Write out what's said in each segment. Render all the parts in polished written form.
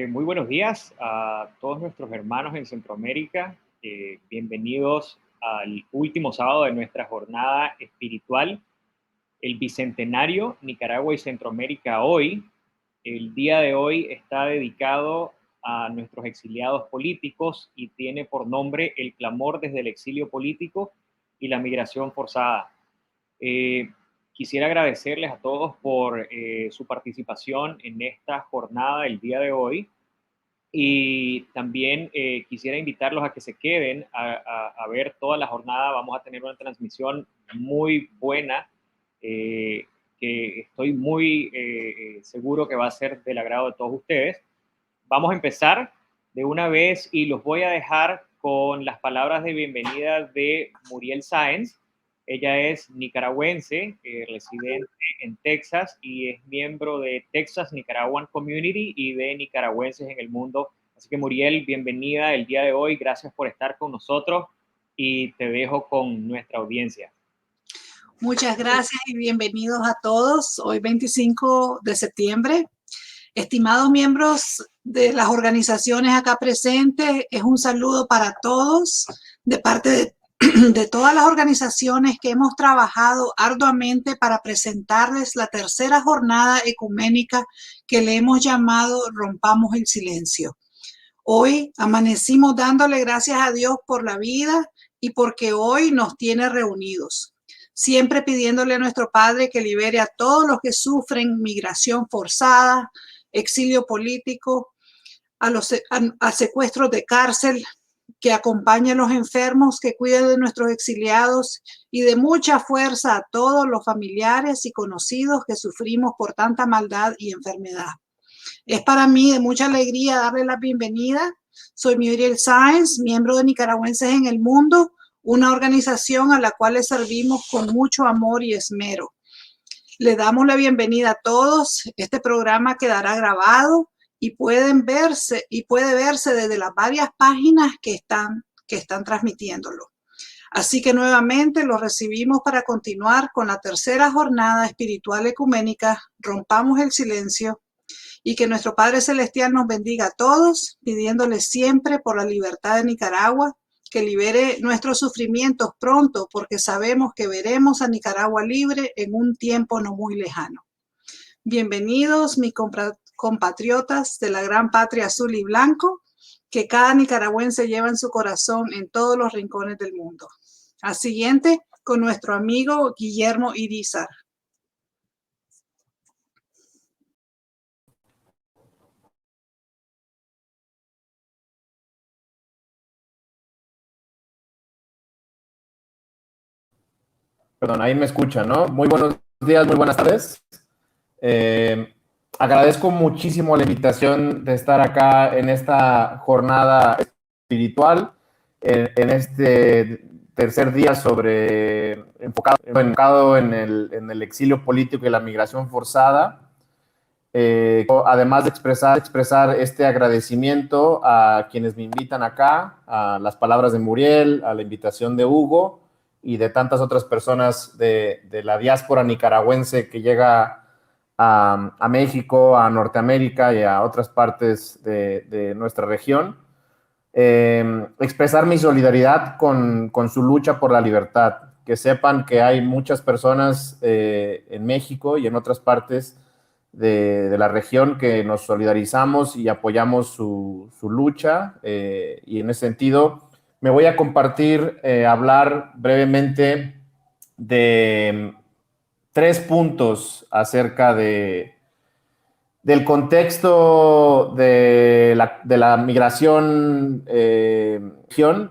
Muy buenos días a todos nuestros hermanos en Centroamérica. Bienvenidos al último sábado de nuestra jornada espiritual, el Bicentenario Nicaragua y Centroamérica hoy. El día de hoy está dedicado a nuestros exiliados políticos y tiene por nombre El clamor desde el exilio político y la migración forzada. Eh, Quisiera agradecerles a todos por su participación en esta jornada el día de hoy y también quisiera invitarlos a que se queden a ver toda la jornada. Vamos a tener una transmisión muy buena que estoy muy seguro que va a ser del agrado de todos ustedes. Vamos a empezar de una vez y los voy a dejar con las palabras de bienvenida de Muriel Sáenz. Ella es nicaragüense, residente en Texas y es miembro de Texas Nicaraguan Community y de Nicaragüenses en el Mundo. Así que Muriel, bienvenida el día de hoy. Gracias por estar con nosotros y te dejo con nuestra audiencia. Muchas gracias y bienvenidos a todos. Hoy 25 de septiembre. Estimados miembros de las organizaciones acá presentes, es un saludo para todos de parte de todas las organizaciones que hemos trabajado arduamente para presentarles la tercera jornada ecuménica que le hemos llamado Rompamos el Silencio. Hoy amanecimos dándole gracias a Dios por la vida y porque hoy nos tiene reunidos. Siempre pidiéndole a nuestro Padre que libere a todos los que sufren migración forzada, exilio político, a secuestros de cárcel, que acompañe a los enfermos, que cuide de nuestros exiliados y de mucha fuerza a todos los familiares y conocidos que sufrimos por tanta maldad y enfermedad. Es para mí de mucha alegría darle la bienvenida. Soy Muriel Sáenz, miembro de Nicaragüenses en el Mundo, una organización a la cual le servimos con mucho amor y esmero. Le damos la bienvenida a todos. Este programa quedará grabado y puede verse desde las varias páginas que están transmitiéndolo. Así que nuevamente los recibimos para continuar con la tercera jornada espiritual ecuménica, Rompamos el Silencio, y que nuestro Padre Celestial nos bendiga a todos, pidiéndole siempre por la libertad de Nicaragua, que libere nuestros sufrimientos pronto, porque sabemos que veremos a Nicaragua libre en un tiempo no muy lejano. Bienvenidos, mis compatriotas de la gran patria azul y blanco, que cada nicaragüense lleva en su corazón en todos los rincones del mundo. Al siguiente, con nuestro amigo Guillermo Irizar. Perdón, ahí me escuchan, ¿no? Muy buenos días, muy buenas tardes. Agradezco muchísimo la invitación de estar acá en esta jornada espiritual, en este tercer día enfocado en el exilio político y la migración forzada. Además de expresar este agradecimiento a quienes me invitan acá, a las palabras de Muriel, a la invitación de Hugo y de tantas otras personas de la diáspora nicaragüense que llega a México, a Norteamérica y a otras partes de nuestra región. Expresar mi solidaridad con su lucha por la libertad. Que sepan que hay muchas personas en México y en otras partes de la región que nos solidarizamos y apoyamos su lucha, y en ese sentido me voy a compartir, hablar brevemente de 3 puntos acerca del contexto de la migración.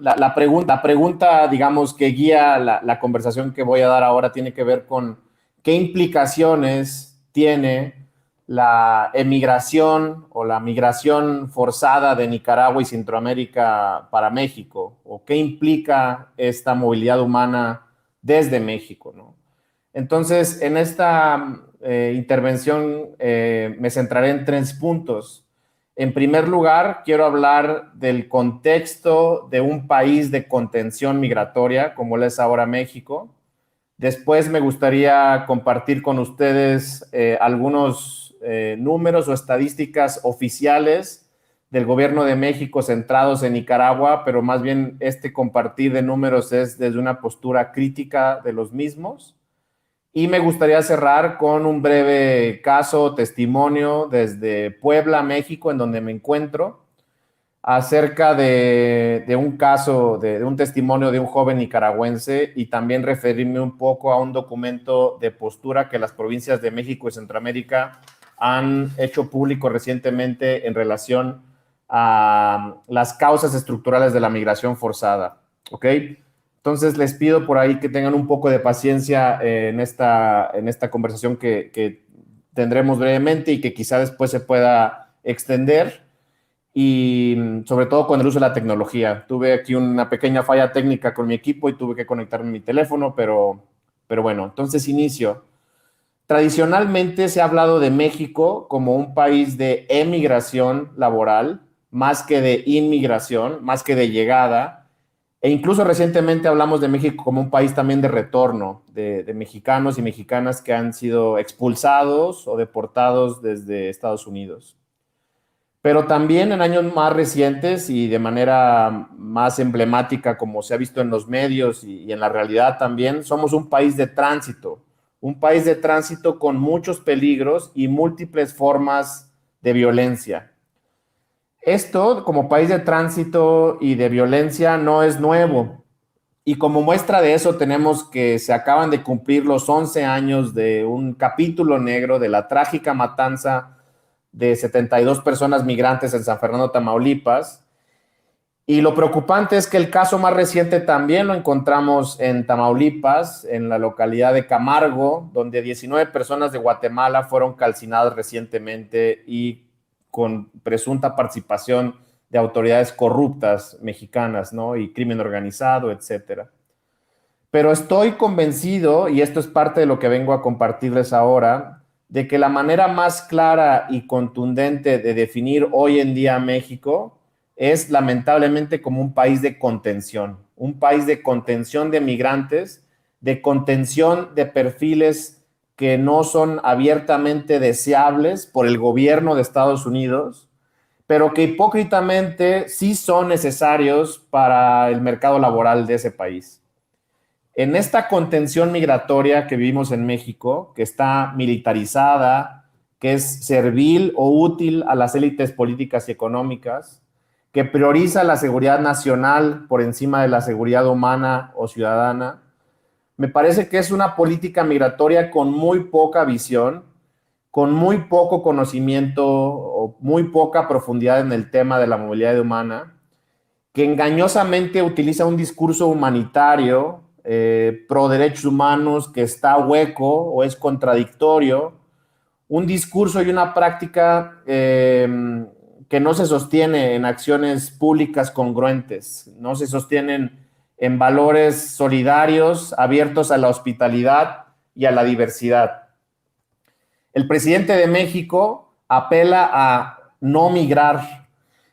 La pregunta, digamos, que guía la conversación que voy a dar ahora tiene que ver con qué implicaciones tiene la emigración o la migración forzada de Nicaragua y Centroamérica para México, o qué implica esta movilidad humana desde México, ¿no? Entonces, en esta intervención me centraré en 3 puntos. En primer lugar, quiero hablar del contexto de un país de contención migratoria, como lo es ahora México. Después me gustaría compartir con ustedes algunos números o estadísticas oficiales del gobierno de México centrados en Nicaragua, pero más bien este compartir de números es desde una postura crítica de los mismos. Y me gustaría cerrar con un breve caso, testimonio desde Puebla, México, en donde me encuentro, acerca de un caso, de un testimonio de un joven nicaragüense, y también referirme un poco a un documento de postura que las provincias de México y Centroamérica han hecho público recientemente en relación a las causas estructurales de la migración forzada. ¿Ok? Entonces les pido por ahí que tengan un poco de paciencia en esta conversación que tendremos brevemente y que quizá después se pueda extender, y sobre todo con el uso de la tecnología. Tuve aquí una pequeña falla técnica con mi equipo y tuve que conectarme a mi teléfono, pero bueno, entonces inicio. Tradicionalmente se ha hablado de México como un país de emigración laboral, más que de inmigración, más que de llegada. E incluso recientemente hablamos de México como un país también de retorno, de mexicanos y mexicanas que han sido expulsados o deportados desde Estados Unidos. Pero también en años más recientes y de manera más emblemática, como se ha visto en los medios y en la realidad también, somos un país de tránsito con muchos peligros y múltiples formas de violencia. Esto, como país de tránsito y de violencia, no es nuevo. Y como muestra de eso tenemos que se acaban de cumplir los 11 años de un capítulo negro de la trágica matanza de 72 personas migrantes en San Fernando, Tamaulipas. Y lo preocupante es que el caso más reciente también lo encontramos en Tamaulipas, en la localidad de Camargo, donde 19 personas de Guatemala fueron calcinadas recientemente y con presunta participación de autoridades corruptas mexicanas, ¿no? Y crimen organizado, etcétera. Pero estoy convencido, y esto es parte de lo que vengo a compartirles ahora, de que la manera más clara y contundente de definir hoy en día México es lamentablemente como un país de contención de migrantes, de contención de perfiles que no son abiertamente deseables por el gobierno de Estados Unidos, pero que hipócritamente sí son necesarios para el mercado laboral de ese país. En esta contención migratoria que vivimos en México, que está militarizada, que es servil o útil a las élites políticas y económicas, que prioriza la seguridad nacional por encima de la seguridad humana o ciudadana, me parece que es una política migratoria con muy poca visión, con muy poco conocimiento o muy poca profundidad en el tema de la movilidad humana, que engañosamente utiliza un discurso humanitario, pro derechos humanos, que está hueco o es contradictorio, un discurso y una práctica que no se sostiene en acciones públicas congruentes, no se sostienen en valores solidarios, abiertos a la hospitalidad y a la diversidad. El presidente de México apela a no migrar,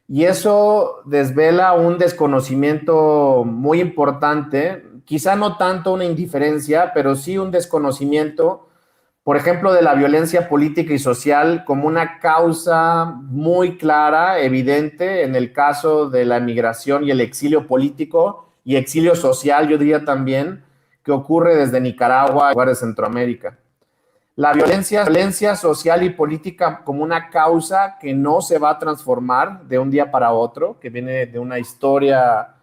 y eso desvela un desconocimiento muy importante, quizá no tanto una indiferencia, pero sí un desconocimiento, por ejemplo, de la violencia política y social como una causa muy clara, evidente, en el caso de la migración y el exilio político y exilio social, yo diría también, que ocurre desde Nicaragua a lugares de Centroamérica. La violencia social y política como una causa que no se va a transformar de un día para otro, que viene de una historia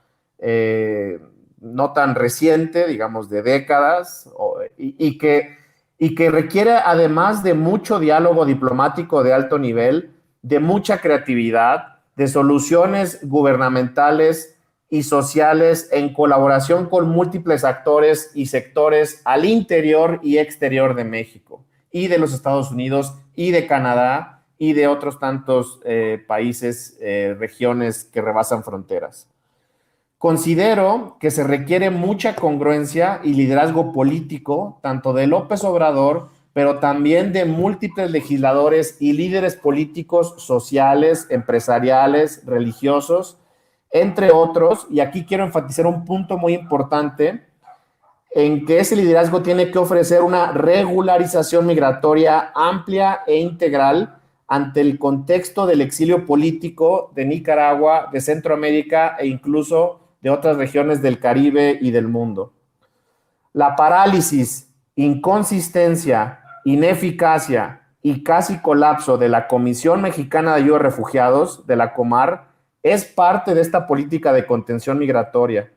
no tan reciente, digamos, de décadas, y que requiere, además de mucho diálogo diplomático de alto nivel, de mucha creatividad, de soluciones gubernamentales y sociales en colaboración con múltiples actores y sectores al interior y exterior de México, y de los Estados Unidos, y de Canadá, y de otros tantos países, regiones que rebasan fronteras. Considero que se requiere mucha congruencia y liderazgo político, tanto de López Obrador, pero también de múltiples legisladores y líderes políticos, sociales, empresariales, religiosos, entre otros, y aquí quiero enfatizar un punto muy importante, en que ese liderazgo tiene que ofrecer una regularización migratoria amplia e integral, ante el contexto del exilio político de Nicaragua, de Centroamérica e incluso de otras regiones del Caribe y del mundo. La parálisis, inconsistencia, ineficacia y casi colapso de la Comisión Mexicana de Ayuda a Refugiados, de la Comar, es parte de esta política de contención migratoria.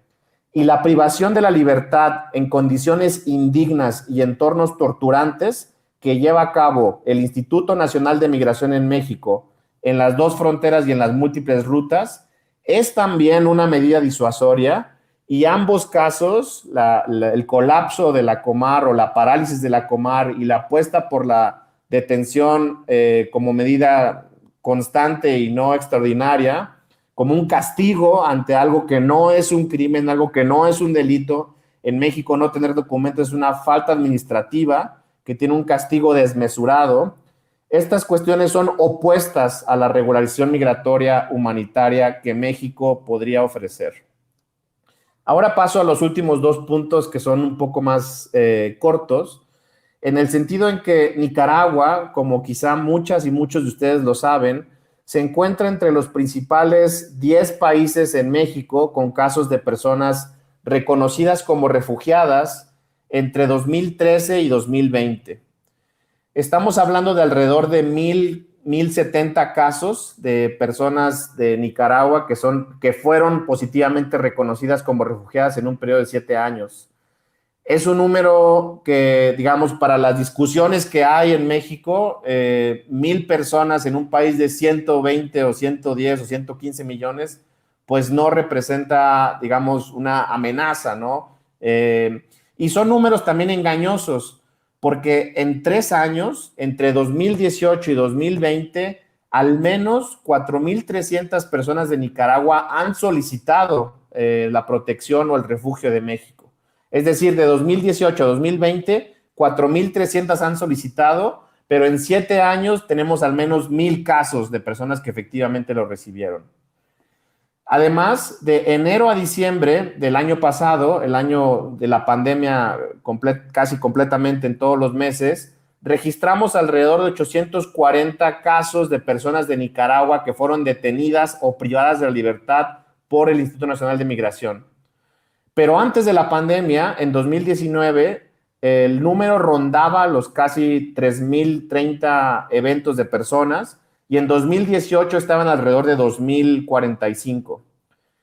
Y la privación de la libertad en condiciones indignas y entornos torturantes que lleva a cabo el Instituto Nacional de Migración en México en las dos fronteras y en las múltiples rutas es también una medida disuasoria, y ambos casos, el colapso de la Comar o la parálisis de la Comar y la apuesta por la detención como medida constante y no extraordinaria, como un castigo ante algo que no es un crimen, algo que no es un delito. En México no tener documentos es una falta administrativa que tiene un castigo desmesurado. Estas cuestiones son opuestas a la regularización migratoria humanitaria que México podría ofrecer. Ahora paso a los últimos dos puntos que son un poco más cortos, en el sentido en que Nicaragua, como quizá muchas y muchos de ustedes lo saben, se encuentra entre los principales 10 países en México con casos de personas reconocidas como refugiadas entre 2013 y 2020. Estamos hablando de alrededor de 1,070 casos de personas de Nicaragua que fueron positivamente reconocidas como refugiadas en un periodo de 7 años. Es un número que, digamos, para las discusiones que hay en México, 1,000 personas en un país de 120 o 110 o 115 millones, pues no representa, digamos, una amenaza, ¿no? Y son números también engañosos, porque en 3 años, entre 2018 y 2020, al menos 4,300 personas de Nicaragua han solicitado la protección o el refugio de México. Es decir, de 2018 a 2020, 4,300 han solicitado, pero en 7 años tenemos al menos 1,000 casos de personas que efectivamente lo recibieron. Además, de enero a diciembre del año pasado, el año de la pandemia casi completamente en todos los meses, registramos alrededor de 840 casos de personas de Nicaragua que fueron detenidas o privadas de la libertad por el Instituto Nacional de Migración. Pero antes de la pandemia, en 2019, el número rondaba los casi 3,030 eventos de personas, y en 2018 estaban alrededor de 2,045.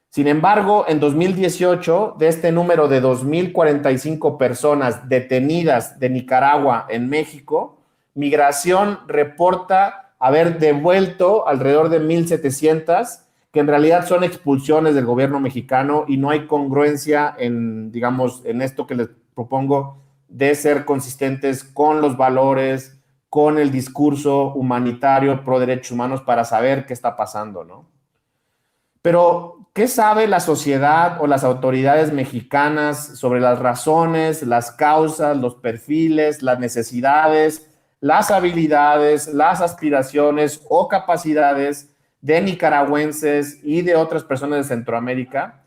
Sin embargo, en 2018, de este número de 2,045 personas detenidas de Nicaragua en México, Migración reporta haber devuelto alrededor de 1,700, que en realidad son expulsiones del gobierno mexicano, y no hay congruencia en, digamos, en esto que les propongo de ser consistentes con los valores, con el discurso humanitario pro derechos humanos para saber qué está pasando, ¿no? Pero, ¿qué sabe la sociedad o las autoridades mexicanas sobre las razones, las causas, los perfiles, las necesidades, las habilidades, las aspiraciones o capacidades de nicaragüenses y de otras personas de Centroamérica?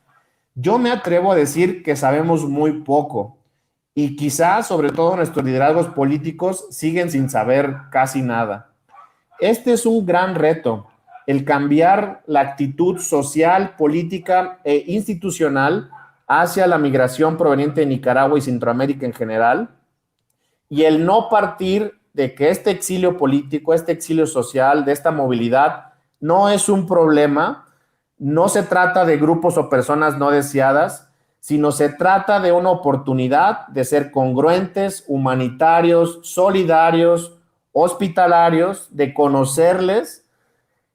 Yo me atrevo a decir que sabemos muy poco, y quizás, sobre todo, nuestros liderazgos políticos siguen sin saber casi nada. Este es un gran reto, el cambiar la actitud social, política e institucional hacia la migración proveniente de Nicaragua y Centroamérica en general, y el no partir de que este exilio político, este exilio social, de esta movilidad, no es un problema, no se trata de grupos o personas no deseadas, sino se trata de una oportunidad de ser congruentes, humanitarios, solidarios, hospitalarios, de conocerles,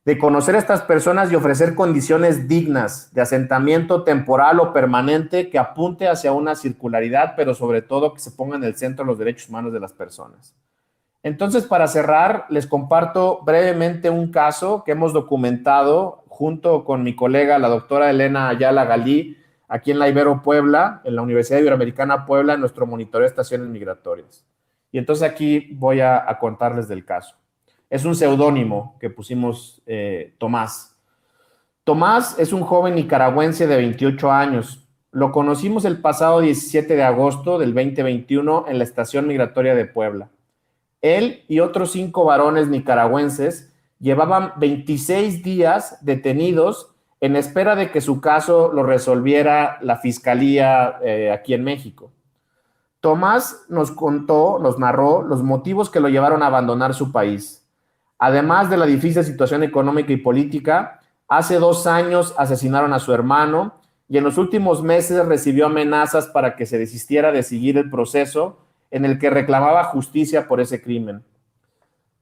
de conocer a estas personas y ofrecer condiciones dignas de asentamiento temporal o permanente que apunte hacia una circularidad, pero sobre todo que se ponga en el centro los derechos humanos de las personas. Entonces, para cerrar, les comparto brevemente un caso que hemos documentado junto con mi colega, la doctora Elena Ayala Galí, aquí en la Ibero Puebla, en la Universidad Iberoamericana Puebla, en nuestro monitoreo de estaciones migratorias. Y entonces aquí voy a contarles del caso. Es un seudónimo que pusimos Tomás. Tomás es un joven nicaragüense de 28 años. Lo conocimos el pasado 17 de agosto del 2021 en la estación migratoria de Puebla. Él y otros 5 varones nicaragüenses llevaban 26 días detenidos en espera de que su caso lo resolviera la fiscalía aquí en México. Tomás nos narró los motivos que lo llevaron a abandonar su país. Además de la difícil situación económica y política, hace 2 años asesinaron a su hermano y en los últimos meses recibió amenazas para que se desistiera de seguir el proceso en el que reclamaba justicia por ese crimen.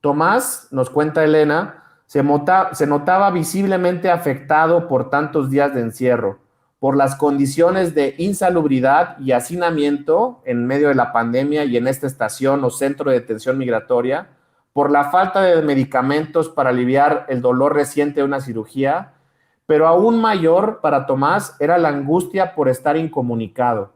Tomás, nos cuenta Elena, se notaba visiblemente afectado por tantos días de encierro, por las condiciones de insalubridad y hacinamiento en medio de la pandemia y en esta estación o centro de detención migratoria, por la falta de medicamentos para aliviar el dolor reciente de una cirugía, pero aún mayor para Tomás era la angustia por estar incomunicado.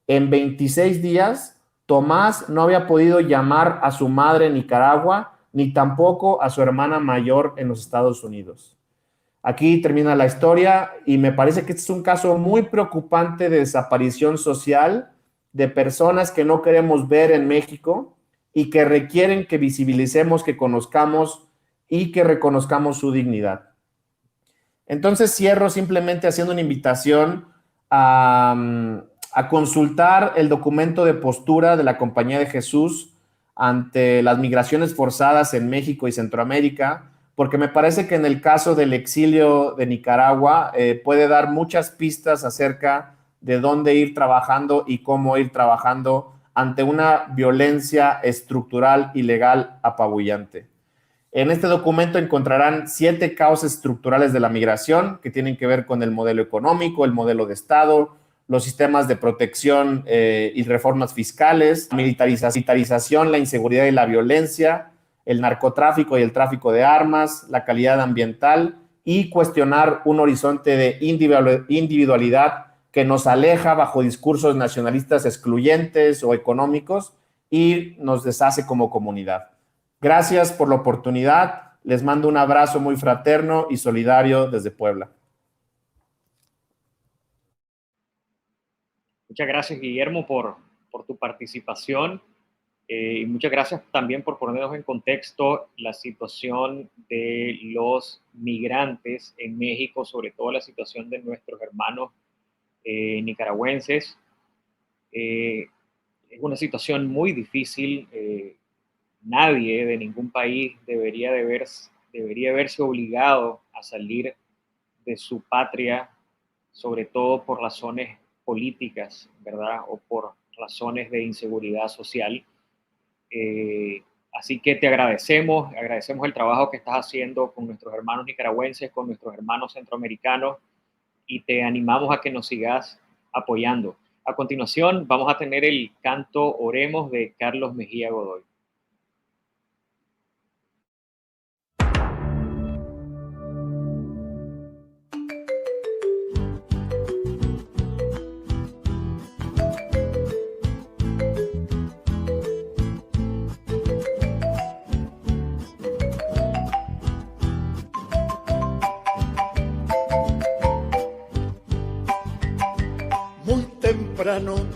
En 26 días, Tomás no había podido llamar a su madre en Nicaragua, ni tampoco a su hermana mayor en los Estados Unidos. Aquí termina la historia y me parece que este es un caso muy preocupante de desaparición social de personas que no queremos ver en México y que requieren que visibilicemos, que conozcamos y que reconozcamos su dignidad. Entonces cierro simplemente haciendo una invitación a consultar el documento de postura de la Compañía de Jesús ante las migraciones forzadas en México y Centroamérica, porque me parece que en el caso del exilio de Nicaragua puede dar muchas pistas acerca de dónde ir trabajando y cómo ir trabajando ante una violencia estructural y legal apabullante. En este documento encontrarán 7 causas estructurales de la migración que tienen que ver con el modelo económico, el modelo de Estado, los sistemas de protección y reformas fiscales, la militarización, la inseguridad y la violencia, el narcotráfico y el tráfico de armas, la calidad ambiental y cuestionar un horizonte de individualidad que nos aleja bajo discursos nacionalistas excluyentes o económicos y nos deshace como comunidad. Gracias por la oportunidad. Les mando un abrazo muy fraterno y solidario desde Puebla. Muchas gracias, Guillermo, por tu participación y muchas gracias también por ponernos en contexto la situación de los migrantes en México, sobre todo la situación de nuestros hermanos nicaragüenses. Es una situación muy difícil. Nadie de ningún país debería verse obligado a salir de su patria, sobre todo por razones políticas, ¿verdad? O por razones de inseguridad social. Así que te agradecemos el trabajo que estás haciendo con nuestros hermanos nicaragüenses, con nuestros hermanos centroamericanos, y te animamos a que nos sigas apoyando. A continuación vamos a tener el canto Oremos de Carlos Mejía Godoy.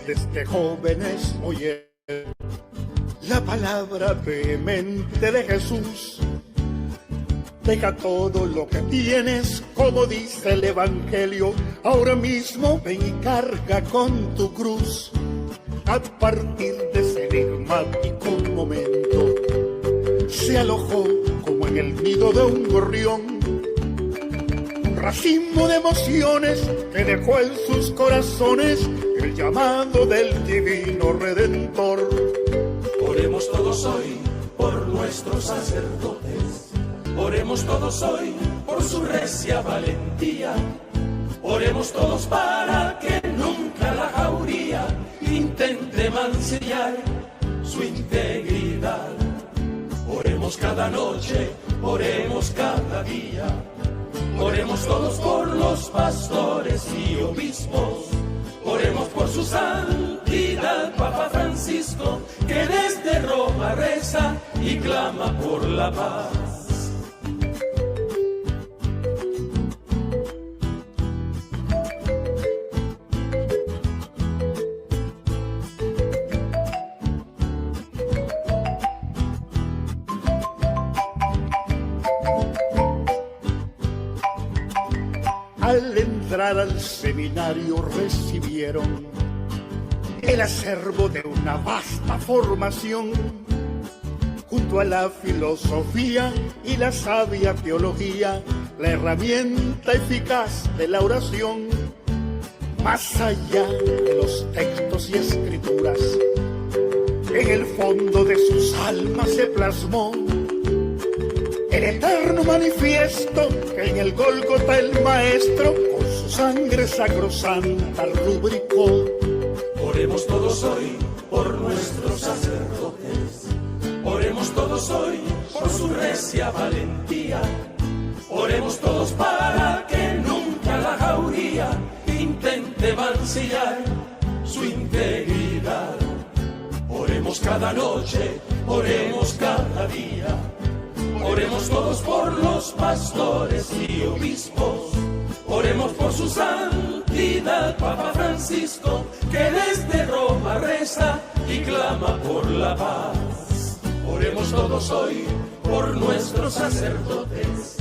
Desde jóvenes oye la palabra vehemente de Jesús. Deja todo lo que tienes, como dice el Evangelio. Ahora mismo ven y carga con tu cruz. A partir de ese enigmático momento se alojó como en el nido de un gorrión un racimo de emociones que dejó en sus corazones el llamado del divino Redentor. Oremos todos hoy por nuestros sacerdotes, oremos todos hoy por su recia valentía, oremos todos para que nunca la jauría intente mancillar su integridad. Oremos cada noche, oremos cada día, oremos todos por los pastores y obispos, oremos por su santidad, Papa Francisco, que desde Roma reza y clama por la paz. entrar al seminario recibieron el acervo de una vasta formación, junto a la filosofía y la sabia teología, la herramienta eficaz de la oración. Más allá de los textos y escrituras, en el fondo de sus almas se plasmó el eterno manifiesto que en el Gólgota el Maestro con su sangre sacrosanta rubricó. Oremos todos hoy por nuestros sacerdotes, oremos todos hoy por su recia valentía, oremos todos para que nunca la jauría intente mancillar su integridad. Oremos cada noche, oremos cada día, oremos todos por los pastores y obispos, oremos por su santidad Papa Francisco, que desde Roma reza y clama por la paz. Oremos todos hoy por nuestros sacerdotes,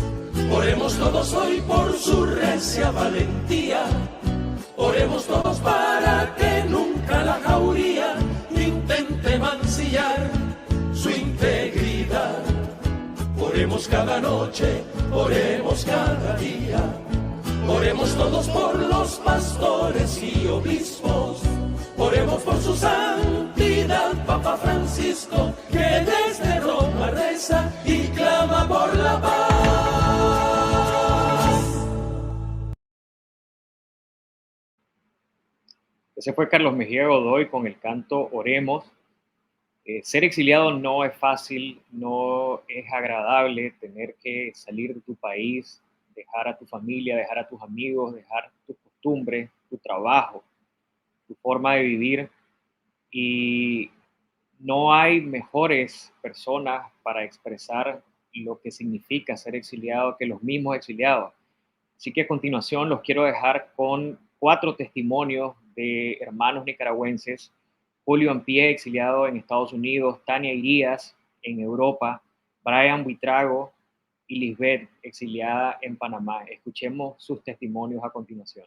oremos todos hoy por su recia valentía, oremos todos para que nunca la jauría intente mancillar su integridad. Oremos cada noche, oremos cada día, oremos todos por los pastores y obispos, oremos por su santidad Papa Francisco, que desde Roma reza y clama por la paz. Ese fue Carlos Mejía Godoy con el canto Oremos. Ser exiliado no es fácil, no es agradable tener que salir de tu país, dejar a tu familia, dejar a tus amigos, dejar tus costumbres, tu trabajo, tu forma de vivir. Y no hay mejores personas para expresar lo que significa ser exiliado que los mismos exiliados. Así que a continuación los quiero dejar con 4 testimonios de hermanos nicaragüenses: Julio Ampie, exiliado en Estados Unidos; Tania Irías, en Europa; Brian Buitrago y Lisbeth, exiliada en Panamá. Escuchemos sus testimonios a continuación.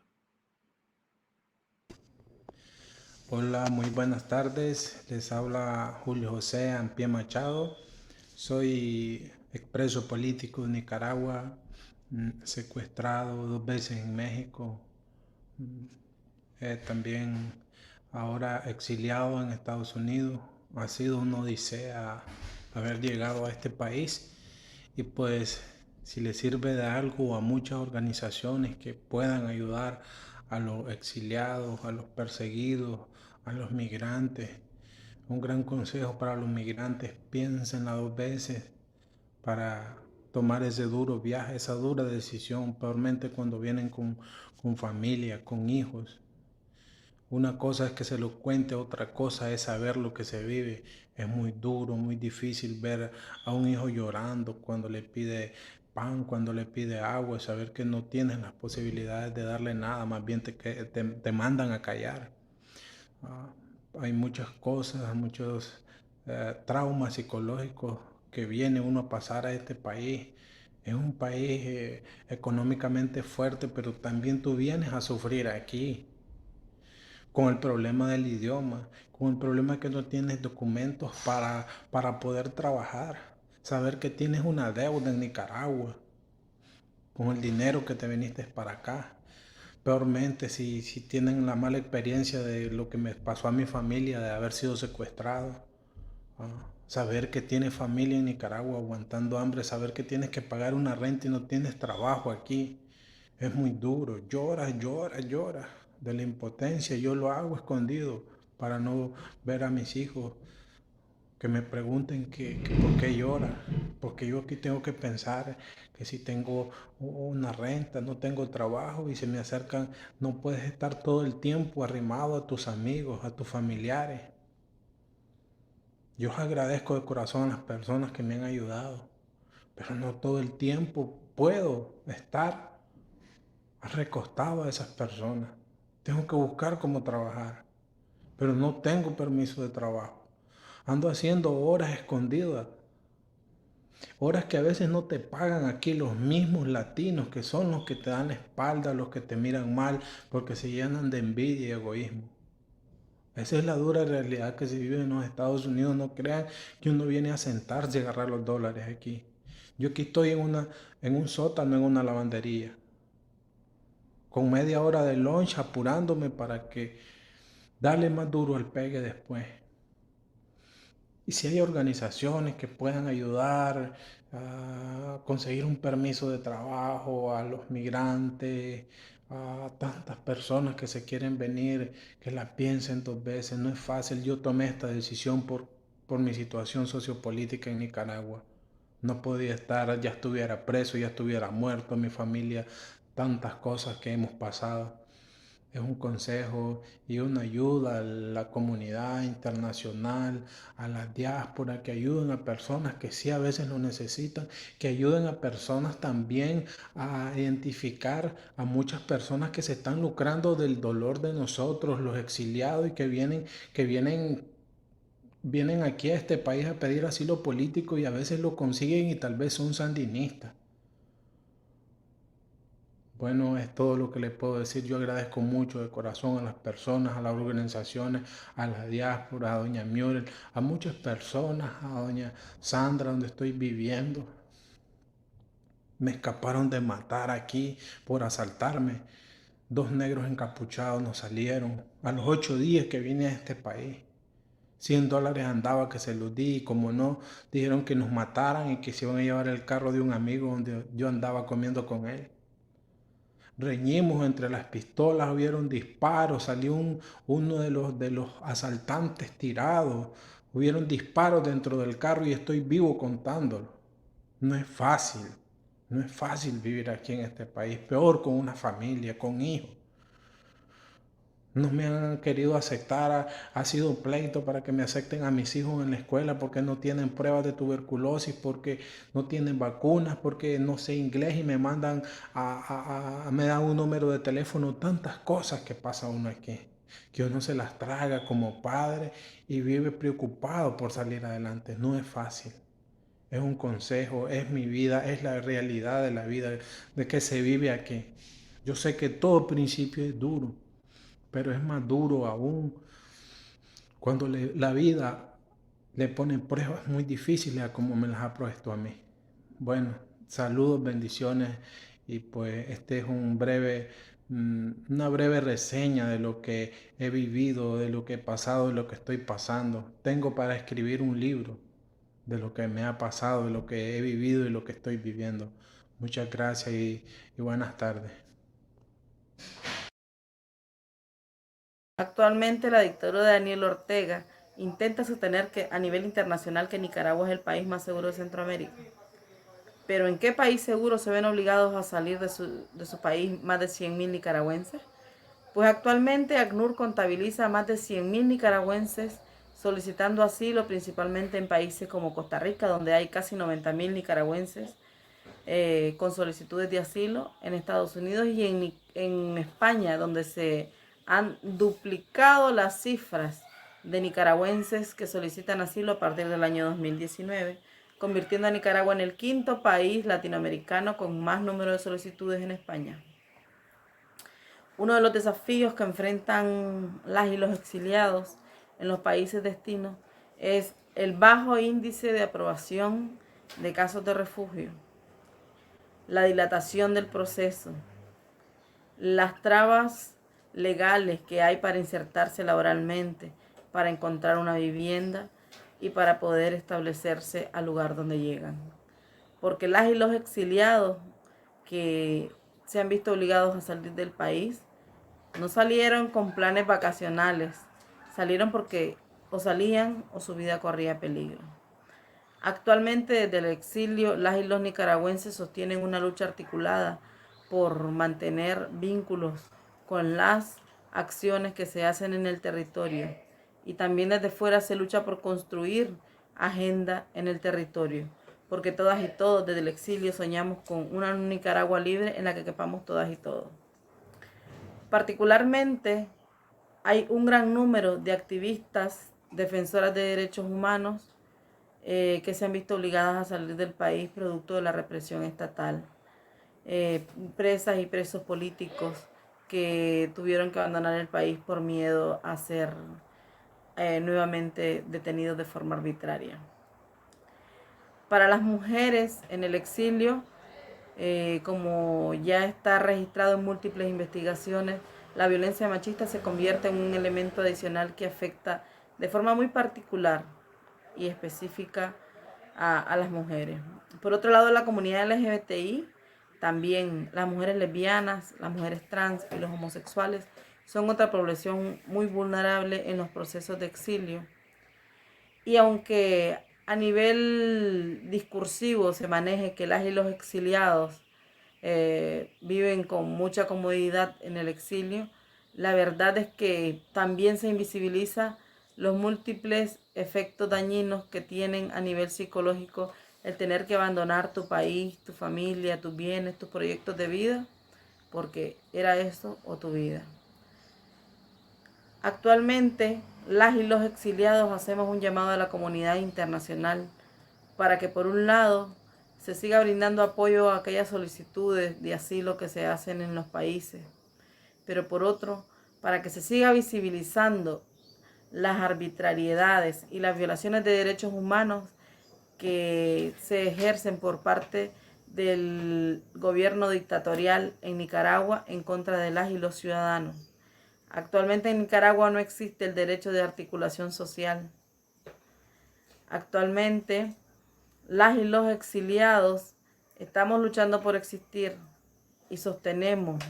Hola, muy buenas tardes. Les habla Julio José Ampie Machado. Soy expreso político de Nicaragua, secuestrado 2 veces en México. También ahora exiliado en Estados Unidos. Ha sido una odisea haber llegado a este país, y pues si le sirve de algo a muchas organizaciones que puedan ayudar a los exiliados, a los perseguidos, a los migrantes, un gran consejo para los migrantes: piénsenla 2 veces para tomar ese duro viaje, esa dura decisión, peormente cuando vienen con familia, con hijos. Una cosa es que se lo cuente, otra cosa es saber lo que se vive. Es muy duro, muy difícil ver a un hijo llorando cuando le pide pan, cuando le pide agua, saber que no tienes las posibilidades de darle nada, más bien te mandan a callar. Hay muchas cosas, muchos traumas psicológicos que viene uno a pasar a este país. Es un país económicamente fuerte, pero también tú vienes a sufrir aquí, con el problema del idioma, con el problema que no tienes documentos para poder trabajar, saber que tienes una deuda en Nicaragua, con el dinero que te viniste para acá. Peormente si tienen la mala experiencia de lo que me pasó a mi familia, de haber sido secuestrado. Saber que tienes familia en Nicaragua aguantando hambre, saber que tienes que pagar una renta y no tienes trabajo aquí. Es muy duro. Llora de la impotencia. Yo lo hago escondido para no ver a mis hijos que me pregunten que por qué llora. Porque yo aquí tengo que pensar que si tengo una renta, no tengo trabajo, y se me acercan, no puedes estar todo el tiempo arrimado a tus amigos, a tus familiares. Yo agradezco de corazón a las personas que me han ayudado, pero no todo el tiempo puedo estar recostado a esas personas. Tengo que buscar cómo trabajar, pero no tengo permiso de trabajo. Ando haciendo horas escondidas Horas que a veces no te pagan aquí los mismos latinos, que son los que te dan la espalda, los que te miran mal, porque se llenan de envidia y egoísmo. Esa es la dura realidad que se vive en los Estados Unidos. No crean que uno viene a sentarse y agarrar los dólares aquí. Yo aquí estoy en un sótano, en una lavandería, con media hora de lunch, apurándome para que darle más duro al pegue después. Y si hay organizaciones que puedan ayudar a conseguir un permiso de trabajo a los migrantes, a tantas personas que se quieren venir, que la piensen dos veces. No es fácil. Yo tomé esta decisión por mi situación sociopolítica en Nicaragua. No podía estar, ya estuviera preso, ya estuviera muerto, mi familia, tantas cosas que hemos pasado. Es un consejo y una ayuda a la comunidad internacional, a la diáspora, que ayuden a personas que sí a veces lo necesitan, que ayuden a personas también a identificar a muchas personas que se están lucrando del dolor de nosotros, los exiliados, y vienen aquí a este país a pedir asilo político y a veces lo consiguen y tal vez son sandinistas. Bueno, es todo lo que les puedo decir. Yo agradezco mucho de corazón a las personas, a las organizaciones, a la diáspora, a doña Muriel, a muchas personas, a doña Sandra, donde estoy viviendo. Me escaparon de matar aquí por asaltarme. 2 negros encapuchados nos salieron a los 8 días que vine a este país. $100 andaba que se los di, y como no, dijeron que nos mataran y que se iban a llevar el carro de un amigo donde yo andaba comiendo con él. Reñimos entre las pistolas, hubieron disparos, salió uno de los asaltantes tirado, hubieron disparos dentro del carro y estoy vivo contándolo. No es fácil, no es fácil vivir aquí en este país, peor con una familia, con hijos. No me han querido aceptar, ha sido un pleito para que me acepten a mis hijos en la escuela porque no tienen pruebas de tuberculosis, porque no tienen vacunas, porque no sé inglés y me mandan me dan un número de teléfono, tantas cosas que pasa uno aquí, que uno se las traga como padre y vive preocupado por salir adelante. No es fácil. Es un consejo, es mi vida, es la realidad de la vida, de que se vive aquí. Yo sé que todo principio es duro, pero es más duro aún cuando la vida le pone pruebas muy difíciles a como me las ha puesto a mí. Bueno, saludos, bendiciones, y pues este es una breve reseña de lo que he vivido, de lo que he pasado, de lo que estoy pasando. Tengo para escribir un libro de lo que me ha pasado, de lo que he vivido y lo que estoy viviendo. Muchas gracias y buenas tardes. Actualmente la dictadura de Daniel Ortega intenta sostener que a nivel internacional que Nicaragua es el país más seguro de Centroamérica. Pero ¿en qué país seguro se ven obligados a salir de su país más de 100.000 nicaragüenses? Pues actualmente ACNUR contabiliza a más de 100.000 nicaragüenses solicitando asilo, principalmente en países como Costa Rica, donde hay casi 90.000 nicaragüenses con solicitudes de asilo, en Estados Unidos y en España, donde se han duplicado las cifras de nicaragüenses que solicitan asilo a partir del año 2019, convirtiendo a Nicaragua en el 5º país latinoamericano con más número de solicitudes en España. Uno de los desafíos que enfrentan las y los exiliados en los países destinos es el bajo índice de aprobación de casos de refugio, la dilatación del proceso, las trabas legales que hay para insertarse laboralmente, para encontrar una vivienda y para poder establecerse al lugar donde llegan. Porque las y los exiliados que se han visto obligados a salir del país no salieron con planes vacacionales, salieron porque o salían o su vida corría peligro. Actualmente desde el exilio, las y los nicaragüenses sostienen una lucha articulada por mantener vínculos con las acciones que se hacen en el territorio, y también desde fuera se lucha por construir agenda en el territorio, porque todas y todos desde el exilio soñamos con una Nicaragua libre en la que quepamos todas y todos. Particularmente hay un gran número de activistas, defensoras de derechos humanos, que se han visto obligadas a salir del país producto de la represión estatal. Presas y presos políticos que tuvieron que abandonar el país por miedo a ser nuevamente detenidos de forma arbitraria. Para las mujeres en el exilio, como ya está registrado en múltiples investigaciones, la violencia machista se convierte en un elemento adicional que afecta de forma muy particular y específica a las mujeres. Por otro lado, la comunidad LGBTI, también las mujeres lesbianas, las mujeres trans y los homosexuales son otra población muy vulnerable en los procesos de exilio. Y aunque a nivel discursivo se maneje que las y los exiliados viven con mucha comodidad en el exilio, la verdad es que también se invisibiliza los múltiples efectos dañinos que tienen a nivel psicológico el tener que abandonar tu país, tu familia, tus bienes, tus proyectos de vida, porque era eso o tu vida. Actualmente, las y los exiliados hacemos un llamado a la comunidad internacional para que, por un lado, se siga brindando apoyo a aquellas solicitudes de asilo que se hacen en los países, pero por otro, para que se siga visibilizando las arbitrariedades y las violaciones de derechos humanos que se ejercen por parte del gobierno dictatorial en Nicaragua en contra de las y los ciudadanos. Actualmente en Nicaragua no existe el derecho de articulación social. Actualmente las y los exiliados estamos luchando por existir y sostenemos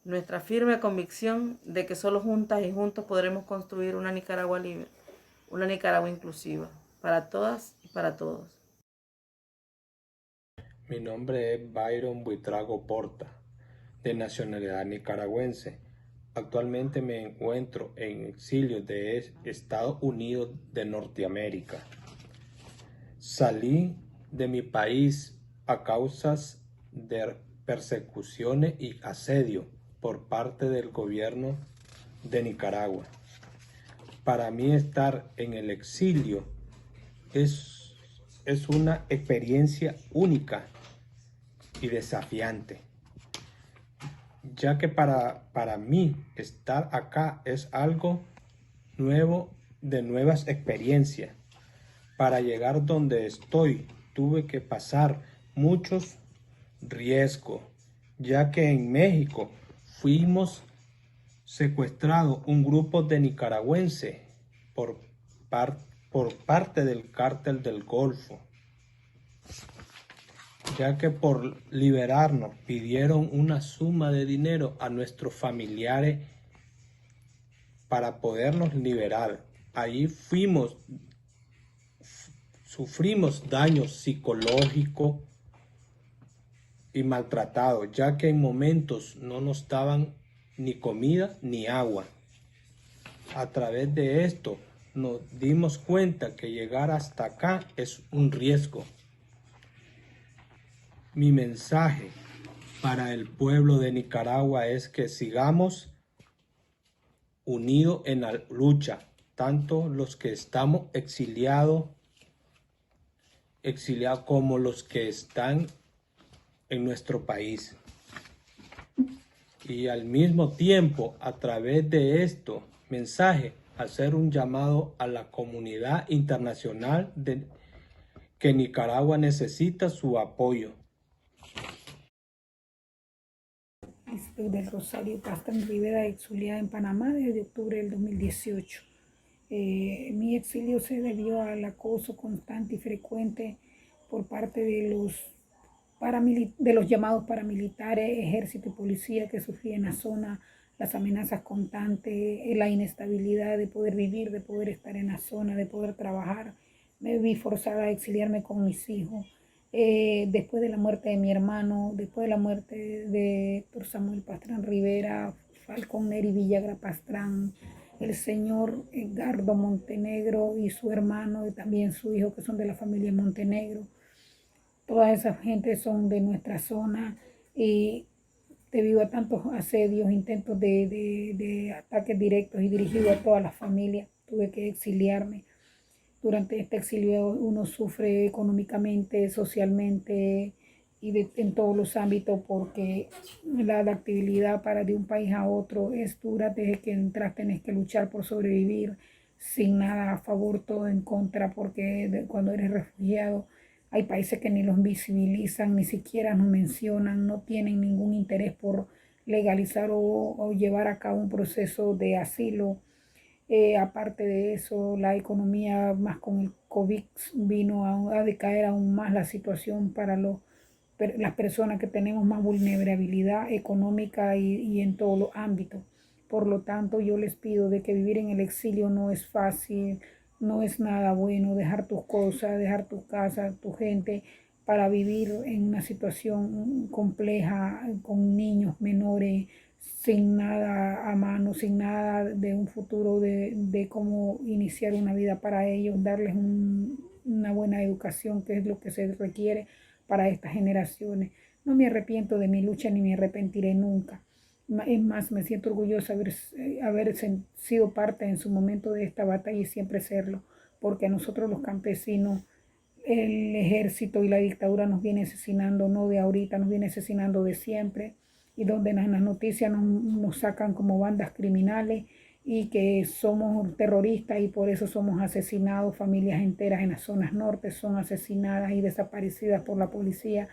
nuestra firme convicción de que solo juntas y juntos podremos construir una Nicaragua libre, una Nicaragua inclusiva, para todas y para todos. Mi nombre es Byron Buitrago Porta, de nacionalidad nicaragüense. Actualmente me encuentro en exilio de Estados Unidos de Norteamérica. Salí de mi país a causas de persecuciones y asedio por parte del gobierno de Nicaragua. Para mí estar en el exilio es una experiencia única y desafiante, ya que para mí estar acá es algo nuevo, de nuevas experiencias. Para llegar donde estoy tuve que pasar muchos riesgos, ya que en México fuimos secuestrados un grupo de nicaragüenses por parte del Cártel del Golfo, ya que por liberarnos pidieron una suma de dinero a nuestros familiares para podernos liberar. Allí sufrimos daños psicológicos y maltratados, ya que en momentos no nos daban ni comida ni agua. A través de esto nos dimos cuenta que llegar hasta acá es un riesgo. Mi mensaje para el pueblo de Nicaragua es que sigamos unidos en la lucha, tanto los que estamos exiliados como los que están en nuestro país. Y al mismo tiempo, a través de esto mensaje, hacer un llamado a la comunidad internacional de que Nicaragua necesita su apoyo. Del Rosario Pastrán Rivera, exiliada en Panamá desde octubre del 2018. Mi exilio se debió al acoso constante y frecuente por parte de los llamados paramilitares, ejército y policía que sufría en la zona, las amenazas constantes, la inestabilidad de poder vivir, de poder estar en la zona, de poder trabajar. Me vi forzada a exiliarme con mis hijos. Después de la muerte de mi hermano, después de la muerte de Héctor Samuel Pastrán Rivera, Falcón Neri Villagra Pastrán, el señor Edgardo Montenegro y su hermano y también su hijo, que son de la familia Montenegro. Toda esa gente son de nuestra zona y debido a tantos asedios, intentos de ataques directos y dirigidos a toda la familia, tuve que exiliarme. Durante este exilio uno sufre económicamente, socialmente y en todos los ámbitos, porque la adaptabilidad de un país a otro es dura. Desde que entras tenés que luchar por sobrevivir, sin nada a favor, todo en contra, porque cuando eres refugiado hay países que ni los visibilizan, ni siquiera nos mencionan, no tienen ningún interés por legalizar o llevar a cabo un proceso de asilo. Aparte de eso, la economía más con el COVID vino a decaer aún más la situación para las personas que tenemos más vulnerabilidad económica y en todos los ámbitos. Por lo tanto, yo les pido de que vivir en el exilio no es fácil, no es nada bueno, dejar tus cosas, dejar tu casa, tu gente, para vivir en una situación compleja con niños menores, sin nada a mano, sin nada de un futuro de cómo iniciar una vida para ellos, darles una buena educación, que es lo que se requiere para estas generaciones. No me arrepiento de mi lucha ni me arrepentiré nunca. Es más, me siento orgullosa de haber sido parte en su momento de esta batalla y siempre serlo, porque a nosotros los campesinos el ejército y la dictadura nos viene asesinando, no de ahorita, nos viene asesinando de siempre, y donde en las noticias nos sacan como bandas criminales y que somos terroristas y por eso somos asesinados. Familias enteras en las zonas norte son asesinadas y desaparecidas por la policía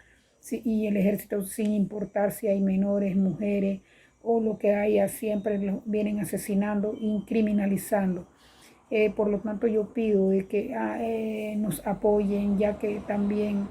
y el ejército, sin importar si hay menores, mujeres o lo que haya, siempre los vienen asesinando y criminalizando. Por lo tanto, yo pido de que nos apoyen, ya que también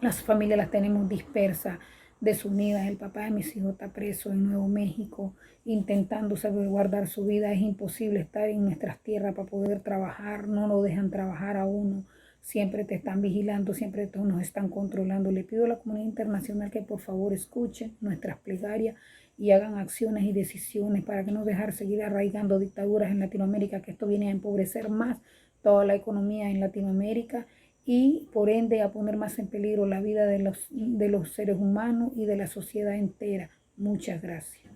las familias las tenemos dispersas, desunidas. El papá de mis hijos está preso en Nuevo México, intentando salvaguardar su vida. Es imposible estar en nuestras tierras para poder trabajar, no nos dejan trabajar a uno, siempre te están vigilando, siempre nos están controlando. Le pido a la comunidad internacional que por favor escuchen nuestras plegarias y hagan acciones y decisiones para que no dejar seguir arraigando dictaduras en Latinoamérica, que esto viene a empobrecer más toda la economía en Latinoamérica y por ende a poner más en peligro la vida de los seres humanos y de la sociedad entera. Muchas gracias.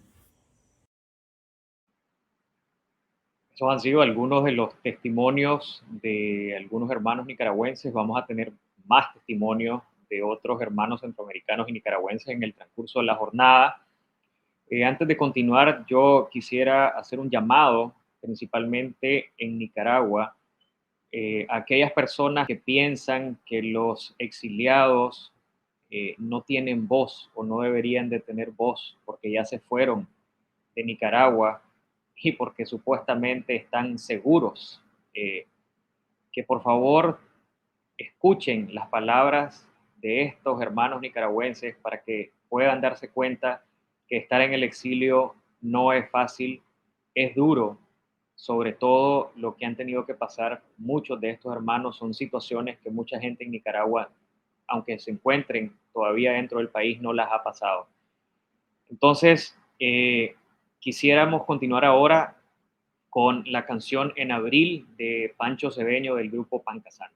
Esos han sido algunos de los testimonios de algunos hermanos nicaragüenses. Vamos a tener más testimonios de otros hermanos centroamericanos y nicaragüenses en el transcurso de la jornada. Antes de continuar, yo quisiera hacer un llamado, principalmente en Nicaragua, a aquellas personas que piensan que los exiliados no tienen voz o no deberían de tener voz porque ya se fueron de Nicaragua y porque supuestamente están seguros, que por favor escuchen las palabras de estos hermanos nicaragüenses para que puedan darse cuenta que estar en el exilio no es fácil, es duro. Sobre todo lo que han tenido que pasar muchos de estos hermanos son situaciones que mucha gente en Nicaragua, aunque se encuentren todavía dentro del país, no las ha pasado. Entonces, quisiéramos continuar ahora con la canción En Abril de Pancho Cedeño del grupo Pancasán.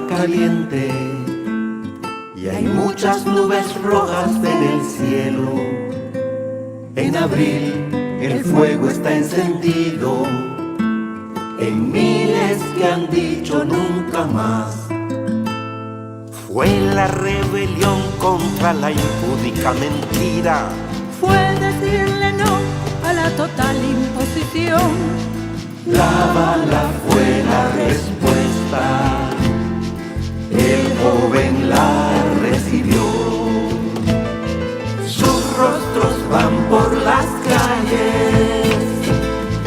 Caliente y hay muchas nubes rojas en el cielo. En abril el fuego está encendido en miles que han dicho nunca más. Fue la rebelión contra la impúdica mentira. Fue decirle no a la total imposición. La bala fue la respuesta. el joven la recibió. Sus rostros van por las calles,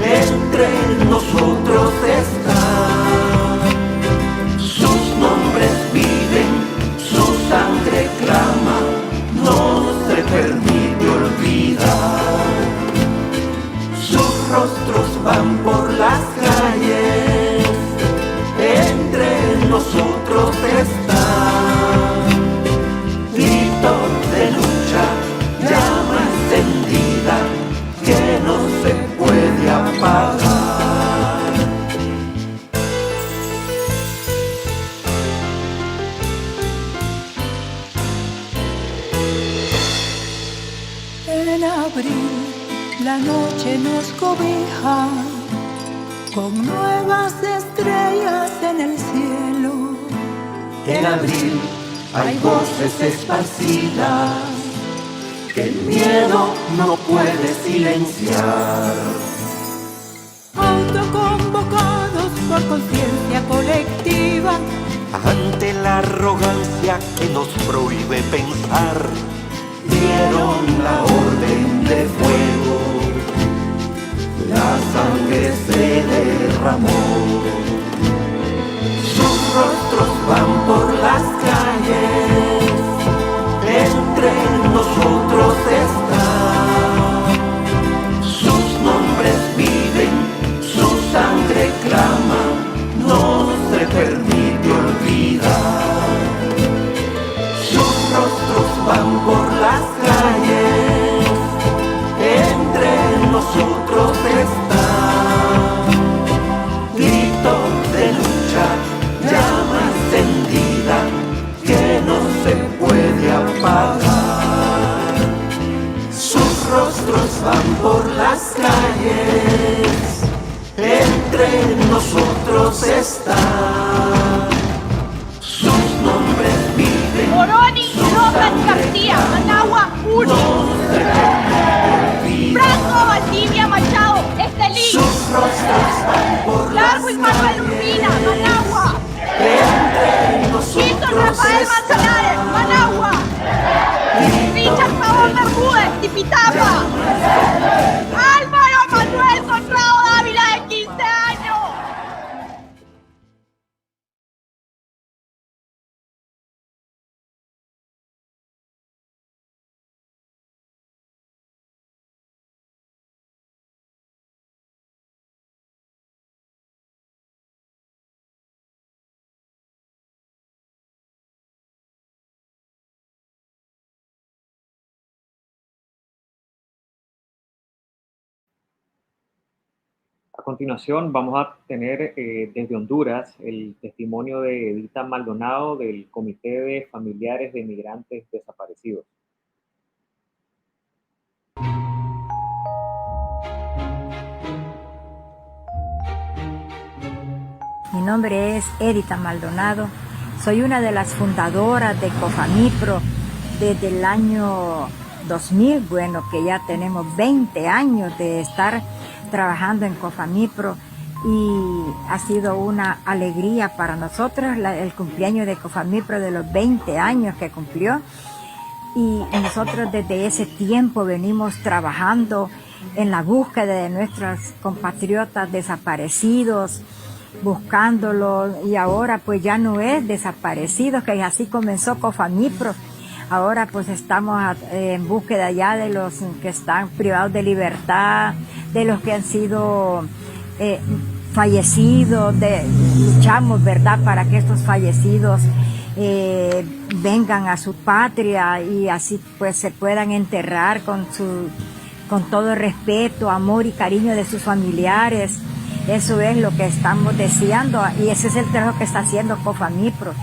entre nosotros están. Sus nombres viven, su sangre clama, no se permite olvidar. Sus rostros van por las calles, entre nosotros están. Grito de lucha, llama encendida que no se puede apagar. En abril la noche nos cobija con nuevas estrellas en el cielo. En abril hay voces esparcidas que el miedo no puede silenciar. Autoconvocados por conciencia colectiva, Ante la arrogancia que nos prohíbe pensar, dieron la orden de fuego, la sangre se derramó. Sus rostros van por las calles, entre nosotros están. Sus nombres viven, su sangre clama, no se permite olvidar. Sus rostros van por las calles, entre nosotros están. Grito de lucha, llama encendida que no se puede apagar. Sus rostros van por las calles, entre nosotros están. Sus nombres viven, Moroni, Rojas, García, Managua, Uri, Franco, Valdivia, Machado, Estelí, sus rostros van por Largo y Manuel Urbina, Managua, Quinto Rafael Manzanares, Managua, Richard Pavón Bermúdez, Tipitapa, Álvaro Manuel Conrado Dávila de 15 años. A continuación vamos a tener desde Honduras el testimonio de Edita Maldonado del Comité de Familiares de Migrantes Desaparecidos. Mi nombre es Edita Maldonado, soy una de las fundadoras de COFAMIPRO desde el año 2000, bueno, que ya tenemos 20 años de estar trabajando en COFAMIPRO y ha sido una alegría para nosotros el cumpleaños de COFAMIPRO de los 20 años que cumplió, y nosotros desde ese tiempo venimos trabajando en la búsqueda de nuestros compatriotas desaparecidos, buscándolos, y ahora pues ya no es desaparecidos, que así comenzó COFAMIPRO. Ahora pues estamos en búsqueda ya de los que están privados de libertad, de los que han sido fallecidos, luchamos, ¿verdad?, para que estos fallecidos vengan a su patria y así pues se puedan enterrar con todo respeto, amor y cariño de sus familiares. Eso es lo que estamos deseando y ese es el trabajo que está haciendo COFAMIPRO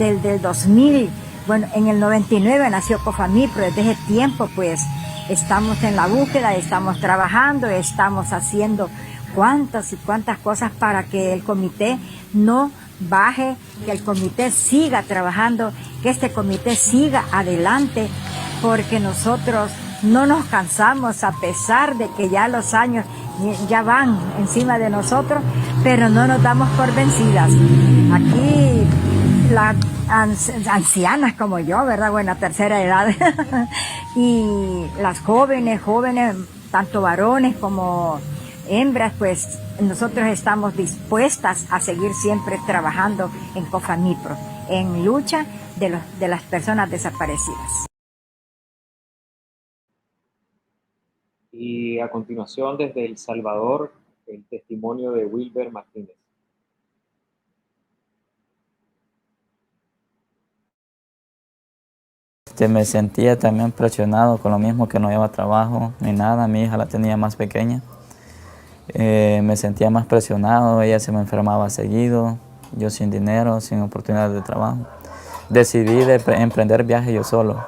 desde el 2000. Bueno, en el 99 nació COFAMIPRO, desde ese tiempo pues estamos en la búsqueda, estamos trabajando, estamos haciendo cuantas y cuantas cosas para que el comité no baje, que el comité siga trabajando, que este comité siga adelante, porque nosotros no nos cansamos a pesar de que ya los años ya van encima de nosotros, pero no nos damos por vencidas. Aquí ancianas como yo, ¿verdad? Bueno, tercera edad. Y las jóvenes, tanto varones como hembras, pues nosotros estamos dispuestas a seguir siempre trabajando en COFAMIPRO, en lucha de las personas desaparecidas. Y a continuación, desde El Salvador, el testimonio de Wilber Martínez. Me sentía también presionado con lo mismo, que no llevaba trabajo ni nada. Mi hija la tenía más pequeña. Me sentía más presionado, ella se me enfermaba seguido, yo sin dinero, sin oportunidades de trabajo. Decidí emprender viaje yo solo.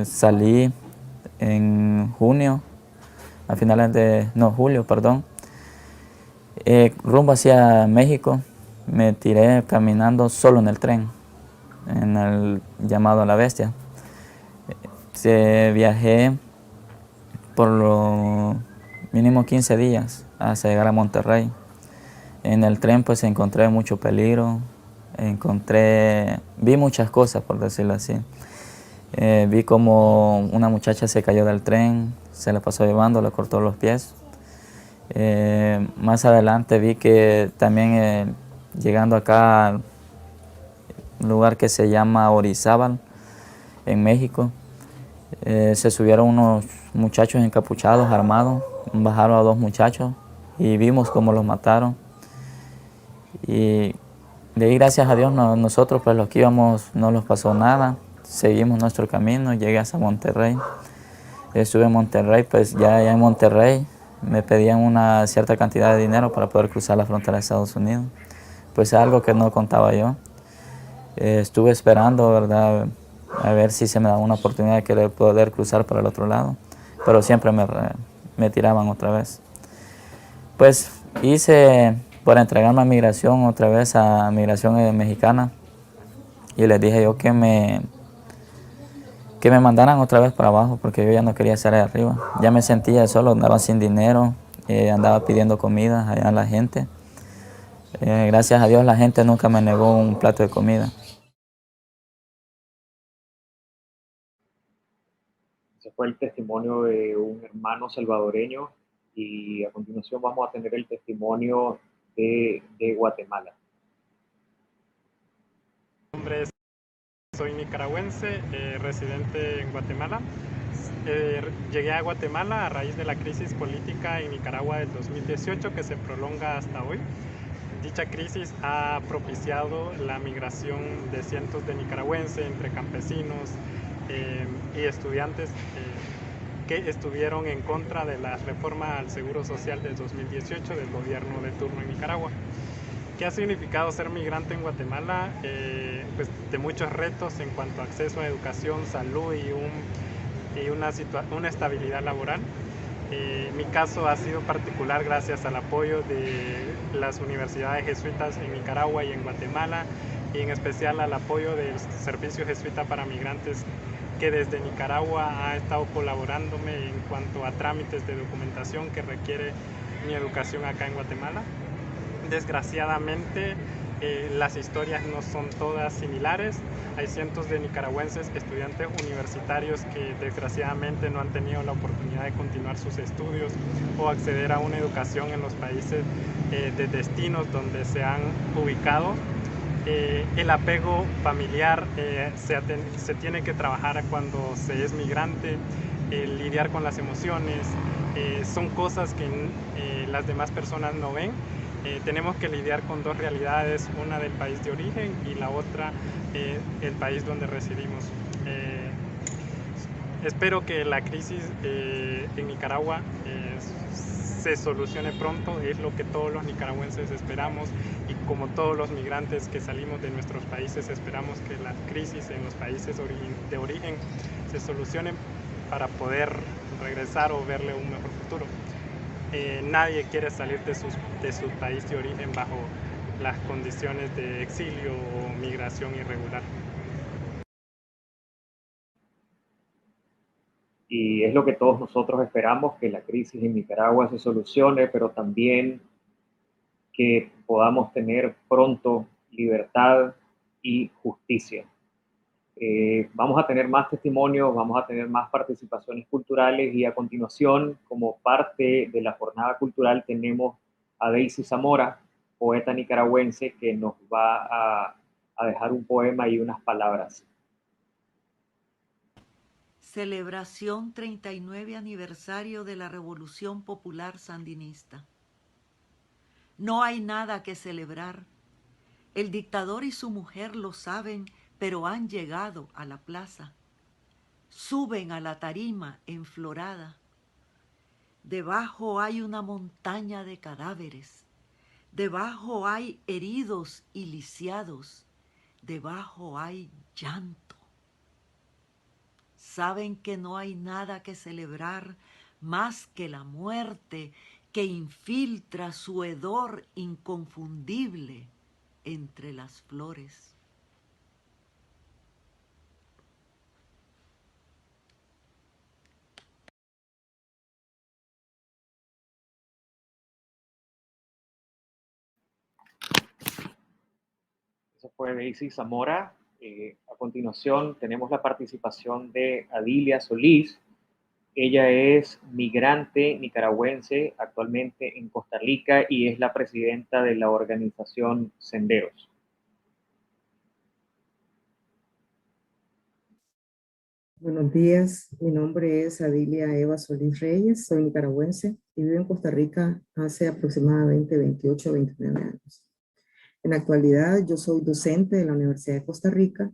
Salí en julio, perdón, rumbo hacia México. Me tiré caminando solo en el tren, en el llamado La Bestia. Viajé por lo mínimo 15 días hasta llegar a Monterrey. En el tren pues encontré mucho peligro, vi muchas cosas, por decirlo así. Vi como una muchacha se cayó del tren, se la pasó llevando, le cortó los pies. Más adelante vi que también llegando acá al lugar que se llama Orizábal, en México, se subieron unos muchachos encapuchados, armados, bajaron a 2 muchachos y vimos cómo los mataron. Y de ahí, gracias a Dios, nosotros pues los que íbamos no nos pasó nada, seguimos nuestro camino, llegué hasta Monterrey. Estuve en Monterrey, pues ya en Monterrey me pedían una cierta cantidad de dinero para poder cruzar la frontera de Estados Unidos, pues algo que no contaba yo. Estuve esperando, ¿verdad?, a ver si se me daba una oportunidad de poder cruzar para el otro lado, pero siempre me tiraban otra vez. Pues hice para entregarme a migración otra vez, a migración mexicana, y les dije yo que me mandaran otra vez para abajo, porque yo ya no quería estar ahí arriba. Ya me sentía solo, andaba sin dinero, andaba pidiendo comida allá a la gente. Gracias a Dios la gente nunca me negó un plato de comida. Ese fue el testimonio de un hermano salvadoreño, y a continuación vamos a tener el testimonio de Guatemala. Mi nombre es, soy nicaragüense, residente en Guatemala. Llegué a Guatemala a raíz de la crisis política en Nicaragua del 2018, que se prolonga hasta hoy. Dicha crisis ha propiciado la migración de cientos de nicaragüenses, entre campesinos y estudiantes que estuvieron en contra de la reforma al Seguro Social del 2018 del gobierno de turno en Nicaragua. ¿Qué ha significado ser migrante en Guatemala? Pues de muchos retos en cuanto a acceso a educación, salud y una estabilidad laboral. Mi caso ha sido particular gracias al apoyo de las universidades jesuitas en Nicaragua y en Guatemala, y en especial al apoyo del Servicio Jesuita para Migrantes, que desde Nicaragua ha estado colaborándome en cuanto a trámites de documentación que requiere mi educación acá en Guatemala. Desgraciadamente, las historias no son todas similares. Hay cientos de nicaragüenses, estudiantes universitarios, que desgraciadamente no han tenido la oportunidad de continuar sus estudios o acceder a una educación en los países de destinos donde se han ubicado. El apego familiar se tiene que trabajar cuando se es migrante, lidiar con las emociones, son cosas que las demás personas no ven. Tenemos que lidiar con 2 realidades, una del país de origen y la otra el país donde residimos. Espero que la crisis en Nicaragua se solucione pronto, es lo que todos los nicaragüenses esperamos, y como todos los migrantes que salimos de nuestros países esperamos que la crisis en los países de origen se solucione para poder regresar o verle un mejor futuro. Nadie quiere salir de su país de origen bajo las condiciones de exilio o migración irregular. Y es lo que todos nosotros esperamos, que la crisis en Nicaragua se solucione, pero también que podamos tener pronto libertad y justicia. Vamos a tener más testimonios, vamos a tener más participaciones culturales y a continuación, como parte de la jornada cultural, tenemos a Daisy Zamora, poeta nicaragüense, que nos va a dejar un poema y unas palabras. Celebración 39 aniversario de la Revolución Popular Sandinista. No hay nada que celebrar. El dictador y su mujer lo saben, pero han llegado a la plaza. Suben a la tarima enflorada. Debajo hay una montaña de cadáveres. Debajo hay heridos y lisiados. Debajo hay llanto. Saben que no hay nada que celebrar más que la muerte que infiltra su hedor inconfundible entre las flores. Eso fue Daisy Zamora. A continuación tenemos la participación de Adilia Solís. Ella es migrante nicaragüense actualmente en Costa Rica y es la presidenta de la organización Senderos. Buenos días, mi nombre es Adilia Eva Solís Reyes, soy nicaragüense y vivo en Costa Rica hace aproximadamente 28 o 29 años. En la actualidad yo soy docente de la Universidad de Costa Rica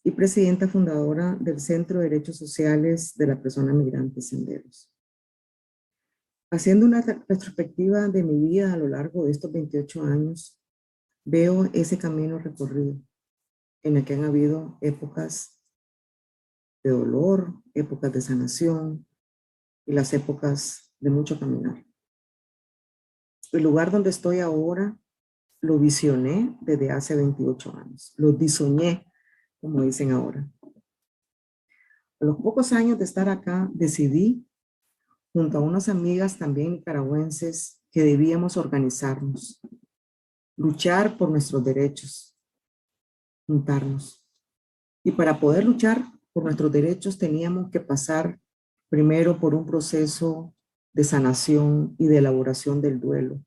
y presidenta fundadora del Centro de Derechos Sociales de la Persona Migrante Senderos. Haciendo una retrospectiva de mi vida a lo largo de estos 28 años, veo ese camino recorrido en el que han habido épocas de dolor, épocas de sanación y las épocas de mucho caminar. El lugar donde estoy ahora lo visioné desde hace 28 años, lo diseñé, como dicen ahora. A los pocos años de estar acá, decidí, junto a unas amigas también nicaragüenses, que debíamos organizarnos, luchar por nuestros derechos, juntarnos. Y para poder luchar por nuestros derechos teníamos que pasar primero por un proceso de sanación y de elaboración del duelo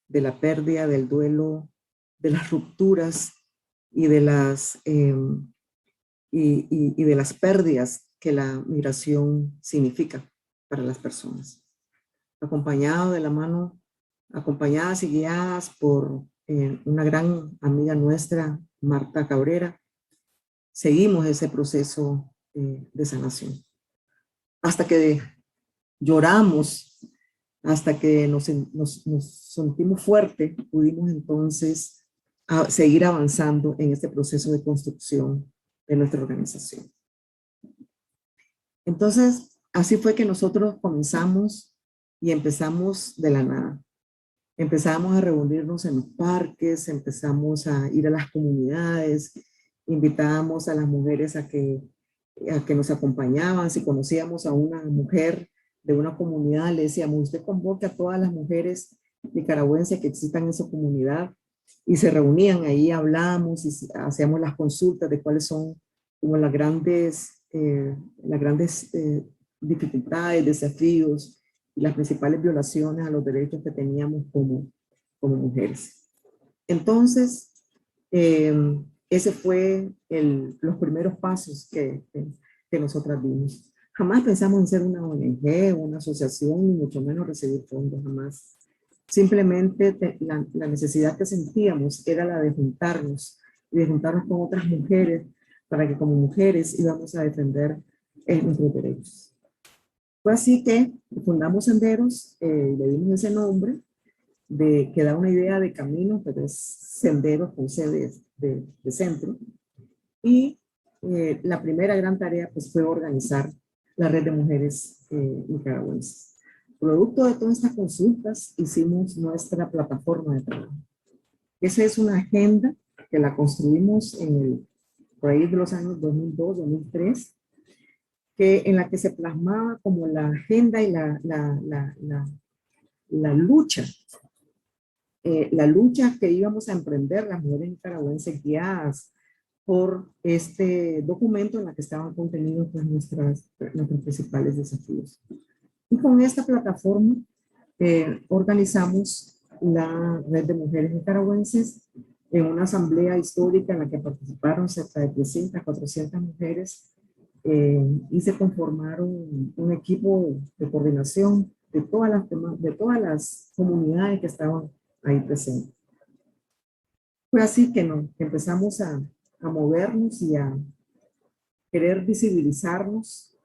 de la pérdida, del duelo de las rupturas y de las, y de las pérdidas que la migración significa para las personas. Acompañado de la mano, acompañadas y guiadas por una gran amiga nuestra, Marta Cabrera, seguimos ese proceso de sanación. Hasta que lloramos, hasta que nos sentimos fuertes, pudimos entonces seguir avanzando en este proceso de construcción de nuestra organización. Entonces, así fue que nosotros comenzamos y empezamos de la nada. Empezamos a reunirnos en los parques, empezamos a ir a las comunidades, invitábamos a las mujeres a que nos acompañaban. Si conocíamos a una mujer de una comunidad, le decíamos, usted convoque a todas las mujeres nicaragüenses que existan en su comunidad, y se reunían ahí, hablábamos y hacíamos las consultas de cuáles son como las grandes dificultades, desafíos y las principales violaciones a los derechos que teníamos como mujeres. Entonces, ese fue los primeros pasos que nosotras dimos. Jamás pensamos en ser una ONG, una asociación, ni mucho menos recibir fondos, jamás. Simplemente la necesidad que sentíamos era la de juntarnos, y de juntarnos con otras mujeres, para que como mujeres íbamos a defender nuestros derechos. Fue así que fundamos Senderos, le dimos ese nombre, que da una idea de camino, pero es Senderos con C de centro. Y la primera gran tarea pues, fue organizar la red de mujeres nicaragüenses. Producto de todas estas consultas hicimos nuestra plataforma de trabajo. Esa es una agenda que la construimos por ahí de los años 2002, 2003, en la que se plasmaba como la agenda y la lucha la lucha que íbamos a emprender las mujeres nicaragüenses guiadas por este documento en la que estaban contenidos pues, nuestros principales desafíos. Y con esta plataforma organizamos la Red de Mujeres Nicaragüenses en una asamblea histórica en la que participaron cerca de 300, 400 mujeres y se conformaron un equipo de coordinación de todas las comunidades que estaban ahí presentes. Fue así que empezamos a movernos y a querer visibilizarnos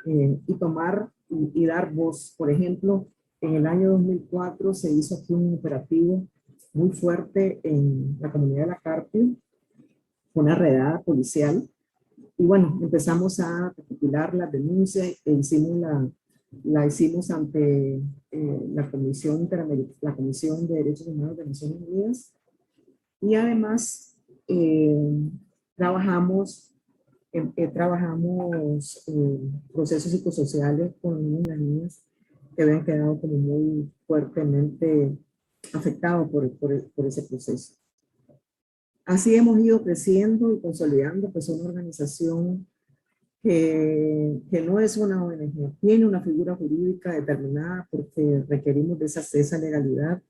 y tomar y dar voz. Por ejemplo, en el año 2004 se hizo aquí un operativo muy fuerte en la comunidad de La Carpio, una redada policial. Y bueno, empezamos a recopilar las denuncias e la hicimos ante la Comisión de Derechos Humanos de Naciones Unidas. Y además trabajamos procesos psicosociales con las niñas que habían quedado como muy fuertemente afectados por ese proceso. Así hemos ido creciendo y consolidando pues una organización que no es una ONG, tiene una figura jurídica determinada porque requerimos de esa legalidad,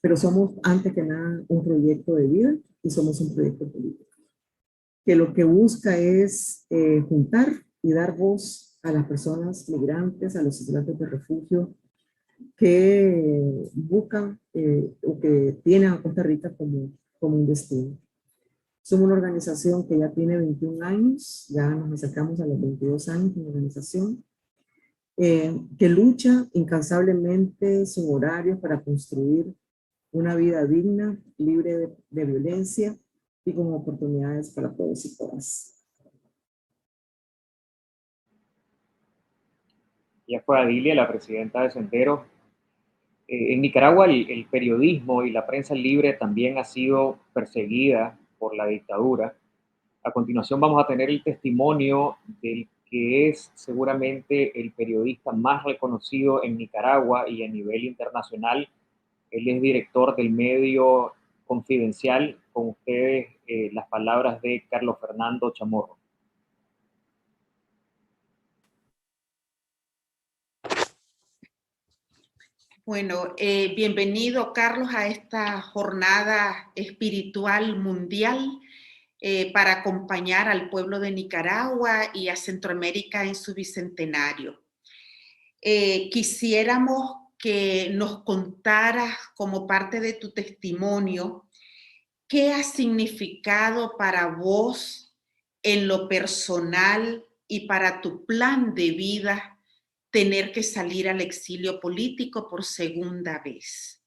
pero somos antes que nada un proyecto de vida y somos un proyecto político, que lo que busca es juntar y dar voz a las personas migrantes, a los estudiantes de refugio que buscan o que tienen a Costa Rica como un destino. Somos una organización que ya tiene 21 años, ya nos acercamos a los 22 años de organización, que lucha incansablemente sin horarios para construir una vida digna, libre de violencia y con oportunidades para todos y todas. Ya fue Adilia, la presidenta de Sendero. En Nicaragua el periodismo y la prensa libre también ha sido perseguida por la dictadura. A continuación vamos a tener el testimonio del que es seguramente el periodista más reconocido en Nicaragua y a nivel internacional. Él es director del medio Confidencial. Con ustedes las palabras de Carlos Fernando Chamorro. Bueno, bienvenido Carlos a esta jornada espiritual mundial para acompañar al pueblo de Nicaragua y a Centroamérica en su bicentenario. Quisiéramos que nos contaras como parte de tu testimonio qué ha significado para vos en lo personal y para tu plan de vida tener que salir al exilio político por segunda vez.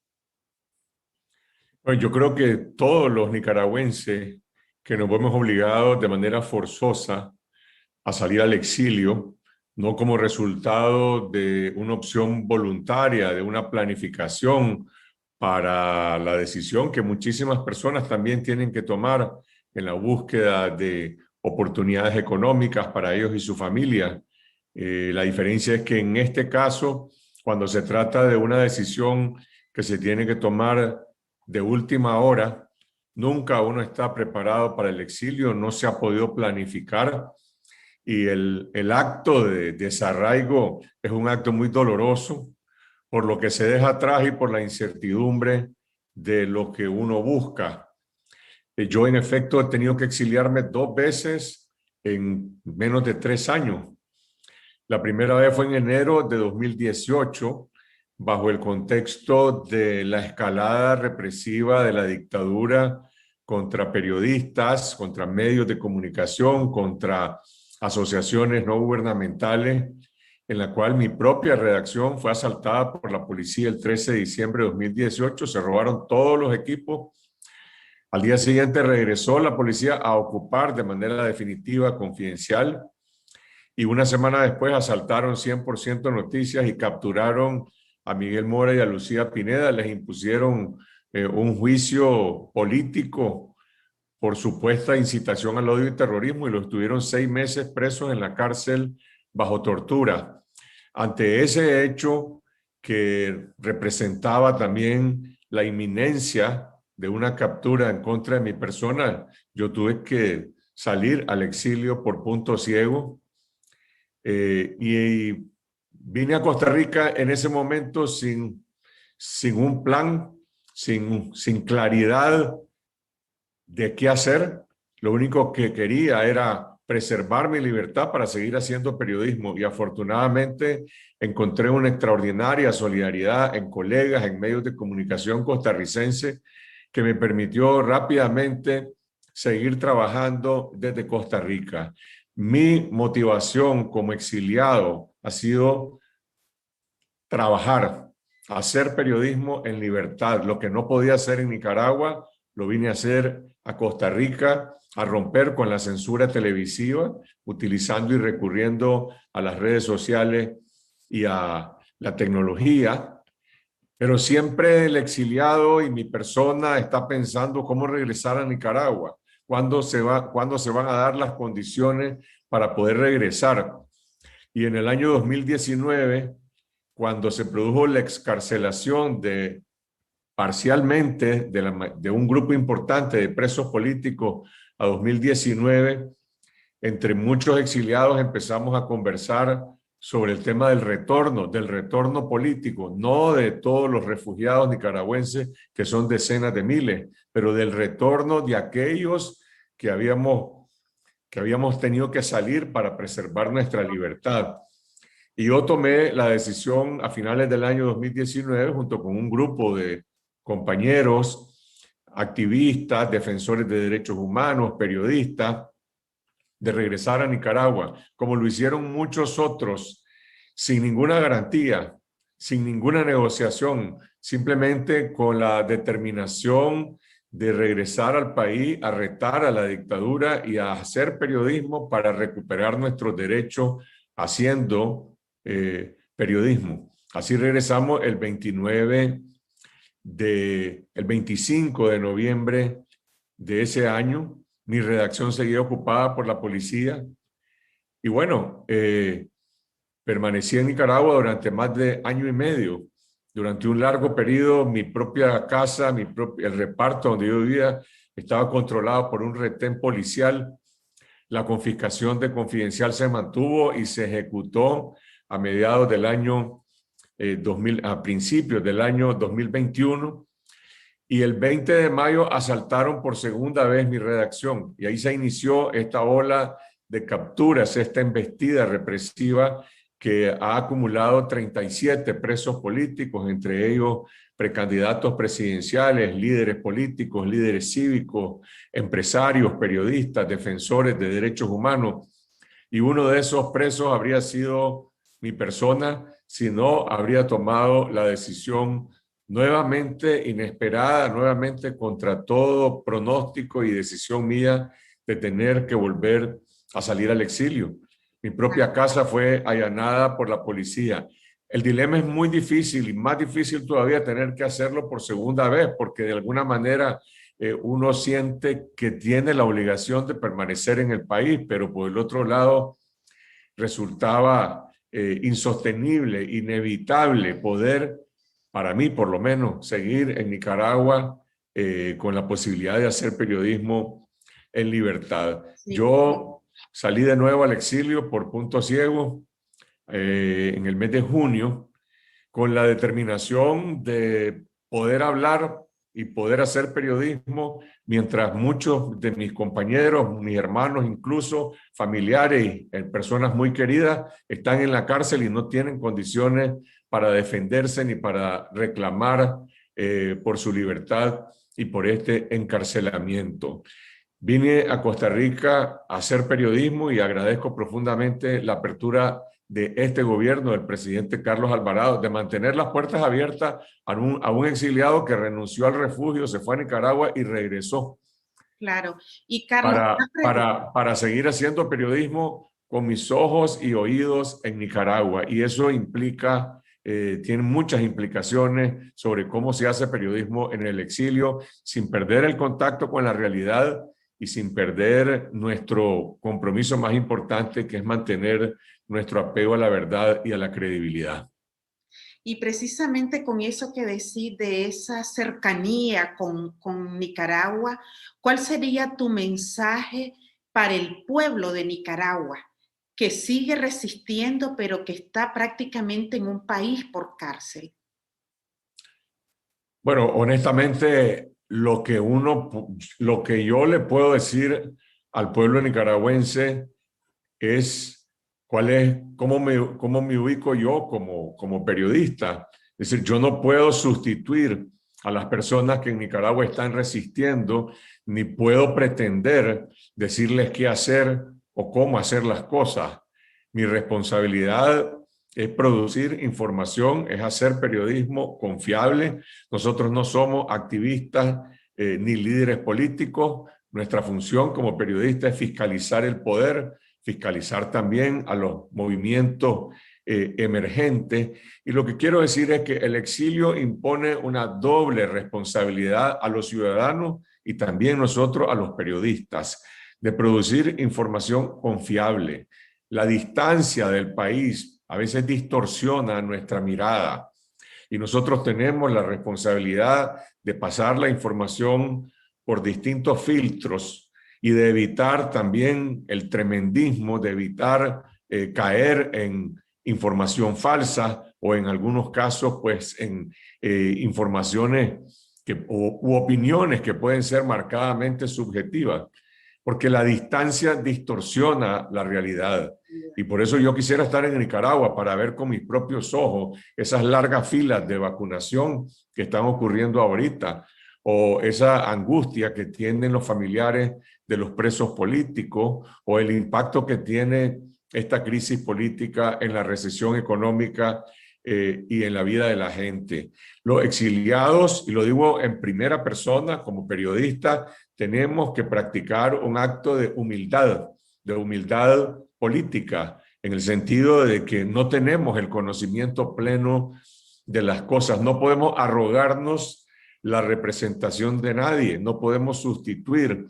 Bueno, yo creo que todos los nicaragüenses que nos vemos obligados de manera forzosa a salir al exilio, no como resultado de una opción voluntaria, de una planificación para la decisión que muchísimas personas también tienen que tomar en la búsqueda de oportunidades económicas para ellos y su familia. La diferencia es que en este caso, cuando se trata de una decisión que se tiene que tomar de última hora, nunca uno está preparado para el exilio, no se ha podido planificar y el acto de desarraigo es un acto muy doloroso por lo que se deja atrás y por la incertidumbre de lo que uno busca. Yo en efecto he tenido que exiliarme 2 veces en menos de 3 años. La primera vez fue en enero de 2018, bajo el contexto de la escalada represiva de la dictadura contra periodistas, contra medios de comunicación, contra asociaciones no gubernamentales, en la cual mi propia redacción fue asaltada por la policía el 13 de diciembre de 2018. Se robaron todos los equipos. Al día siguiente regresó la policía a ocupar de manera definitiva Confidencial. Y una semana después asaltaron 100% Noticias y capturaron a Miguel Mora y a Lucía Pineda. Les impusieron un juicio político por supuesta incitación al odio y terrorismo y los tuvieron 6 meses presos en la cárcel bajo tortura. Ante ese hecho que representaba también la inminencia de una captura en contra de mi persona, yo tuve que salir al exilio por punto ciego. Y vine a Costa Rica en ese momento sin un plan, sin claridad de qué hacer. Lo único que quería era preservar mi libertad para seguir haciendo periodismo, y afortunadamente encontré una extraordinaria solidaridad en colegas, en medios de comunicación costarricenses, que me permitió rápidamente seguir trabajando desde Costa Rica. Mi motivación como exiliado ha sido trabajar, hacer periodismo en libertad. Lo que no podía hacer en Nicaragua, lo vine a hacer a Costa Rica, a romper con la censura televisiva, utilizando y recurriendo a las redes sociales y a la tecnología. Pero siempre el exiliado y mi persona está pensando cómo regresar a Nicaragua, cuándo se van a dar las condiciones para poder regresar. Y en el año 2019, cuando se produjo la excarcelación parcialmente de un grupo importante de presos políticos a 2019, entre muchos exiliados empezamos a conversar sobre el tema del retorno político, no de todos los refugiados nicaragüenses, que son decenas de miles, pero del retorno de aquellos que habíamos tenido que salir para preservar nuestra libertad. Y yo tomé la decisión a finales del año 2019, junto con un grupo de compañeros, activistas, defensores de derechos humanos, periodistas, de regresar a Nicaragua, como lo hicieron muchos otros, sin ninguna garantía, sin ninguna negociación, simplemente con la determinación de regresar al país, a retar a la dictadura y a hacer periodismo para recuperar nuestros derechos haciendo periodismo. Así regresamos el 25 de noviembre de ese año. Mi redacción seguía ocupada por la policía. Y bueno, permanecí en Nicaragua durante más de año y medio. Durante un largo periodo, mi propia casa, el reparto donde yo vivía, estaba controlado por un retén policial. La confiscación de Confidencial se mantuvo y se ejecutó a mediados del año 2000, a principios del año 2021. Y el 20 de mayo asaltaron por segunda vez mi redacción. Y ahí se inició esta ola de capturas, esta embestida represiva que ha acumulado 37 presos políticos, entre ellos precandidatos presidenciales, líderes políticos, líderes cívicos, empresarios, periodistas, defensores de derechos humanos. Y uno de esos presos habría sido mi persona, si no habría tomado la decisión nuevamente inesperada, nuevamente contra todo pronóstico y decisión mía, de tener que volver a salir al exilio. Mi propia casa fue allanada por la policía. El dilema es muy difícil, y más difícil todavía tener que hacerlo por segunda vez, porque de alguna manera uno siente que tiene la obligación de permanecer en el país, pero por el otro lado resultaba insostenible, inevitable poder, para mí por lo menos, seguir en Nicaragua con la posibilidad de hacer periodismo en libertad. Sí. Yo salí de nuevo al exilio por punto ciego en el mes de junio, con la determinación de poder hablar y poder hacer periodismo mientras muchos de mis compañeros, mis hermanos, incluso familiares y personas muy queridas están en la cárcel y no tienen condiciones para defenderse ni para reclamar por su libertad y por este encarcelamiento. Vine a Costa Rica a hacer periodismo y agradezco profundamente la apertura de este gobierno, del presidente Carlos Alvarado, de mantener las puertas abiertas a un exiliado que renunció al refugio, se fue a Nicaragua y regresó. Claro. Y Carlos, para seguir haciendo periodismo con mis ojos y oídos en Nicaragua. Y eso implica, tiene muchas implicaciones sobre cómo se hace periodismo en el exilio, sin perder el contacto con la realidad y sin perder nuestro compromiso más importante, que es mantener nuestro apego a la verdad y a la credibilidad. Y precisamente con eso que decís de esa cercanía con Nicaragua, ¿cuál sería tu mensaje para el pueblo de Nicaragua, que sigue resistiendo, pero que está prácticamente en un país por cárcel? Bueno, honestamente, lo que yo le puedo decir al pueblo nicaragüense es cómo me ubico yo como periodista. Es decir, yo no puedo sustituir a las personas que en Nicaragua están resistiendo, ni puedo pretender decirles qué hacer o cómo hacer las cosas. Mi responsabilidad es producir información, es hacer periodismo confiable. Nosotros no somos activistas ni líderes políticos. Nuestra función como periodista es fiscalizar el poder, fiscalizar también a los movimientos emergentes. Y lo que quiero decir es que el exilio impone una doble responsabilidad a los ciudadanos y también nosotros a los periodistas, de producir información confiable. La distancia del país a veces distorsiona nuestra mirada y nosotros tenemos la responsabilidad de pasar la información por distintos filtros y de evitar también el tremendismo, de evitar caer en información falsa o en algunos casos pues en informaciones u opiniones que pueden ser marcadamente subjetivas, porque la distancia distorsiona la realidad. Y por eso yo quisiera estar en Nicaragua para ver con mis propios ojos esas largas filas de vacunación que están ocurriendo ahorita, o esa angustia que tienen los familiares de los presos políticos, o el impacto que tiene esta crisis política en la recesión económica y en la vida de la gente. Los exiliados, y lo digo en primera persona como periodista, tenemos que practicar un acto de humildad política, en el sentido de que no tenemos el conocimiento pleno de las cosas. No podemos arrogarnos la representación de nadie, no podemos sustituir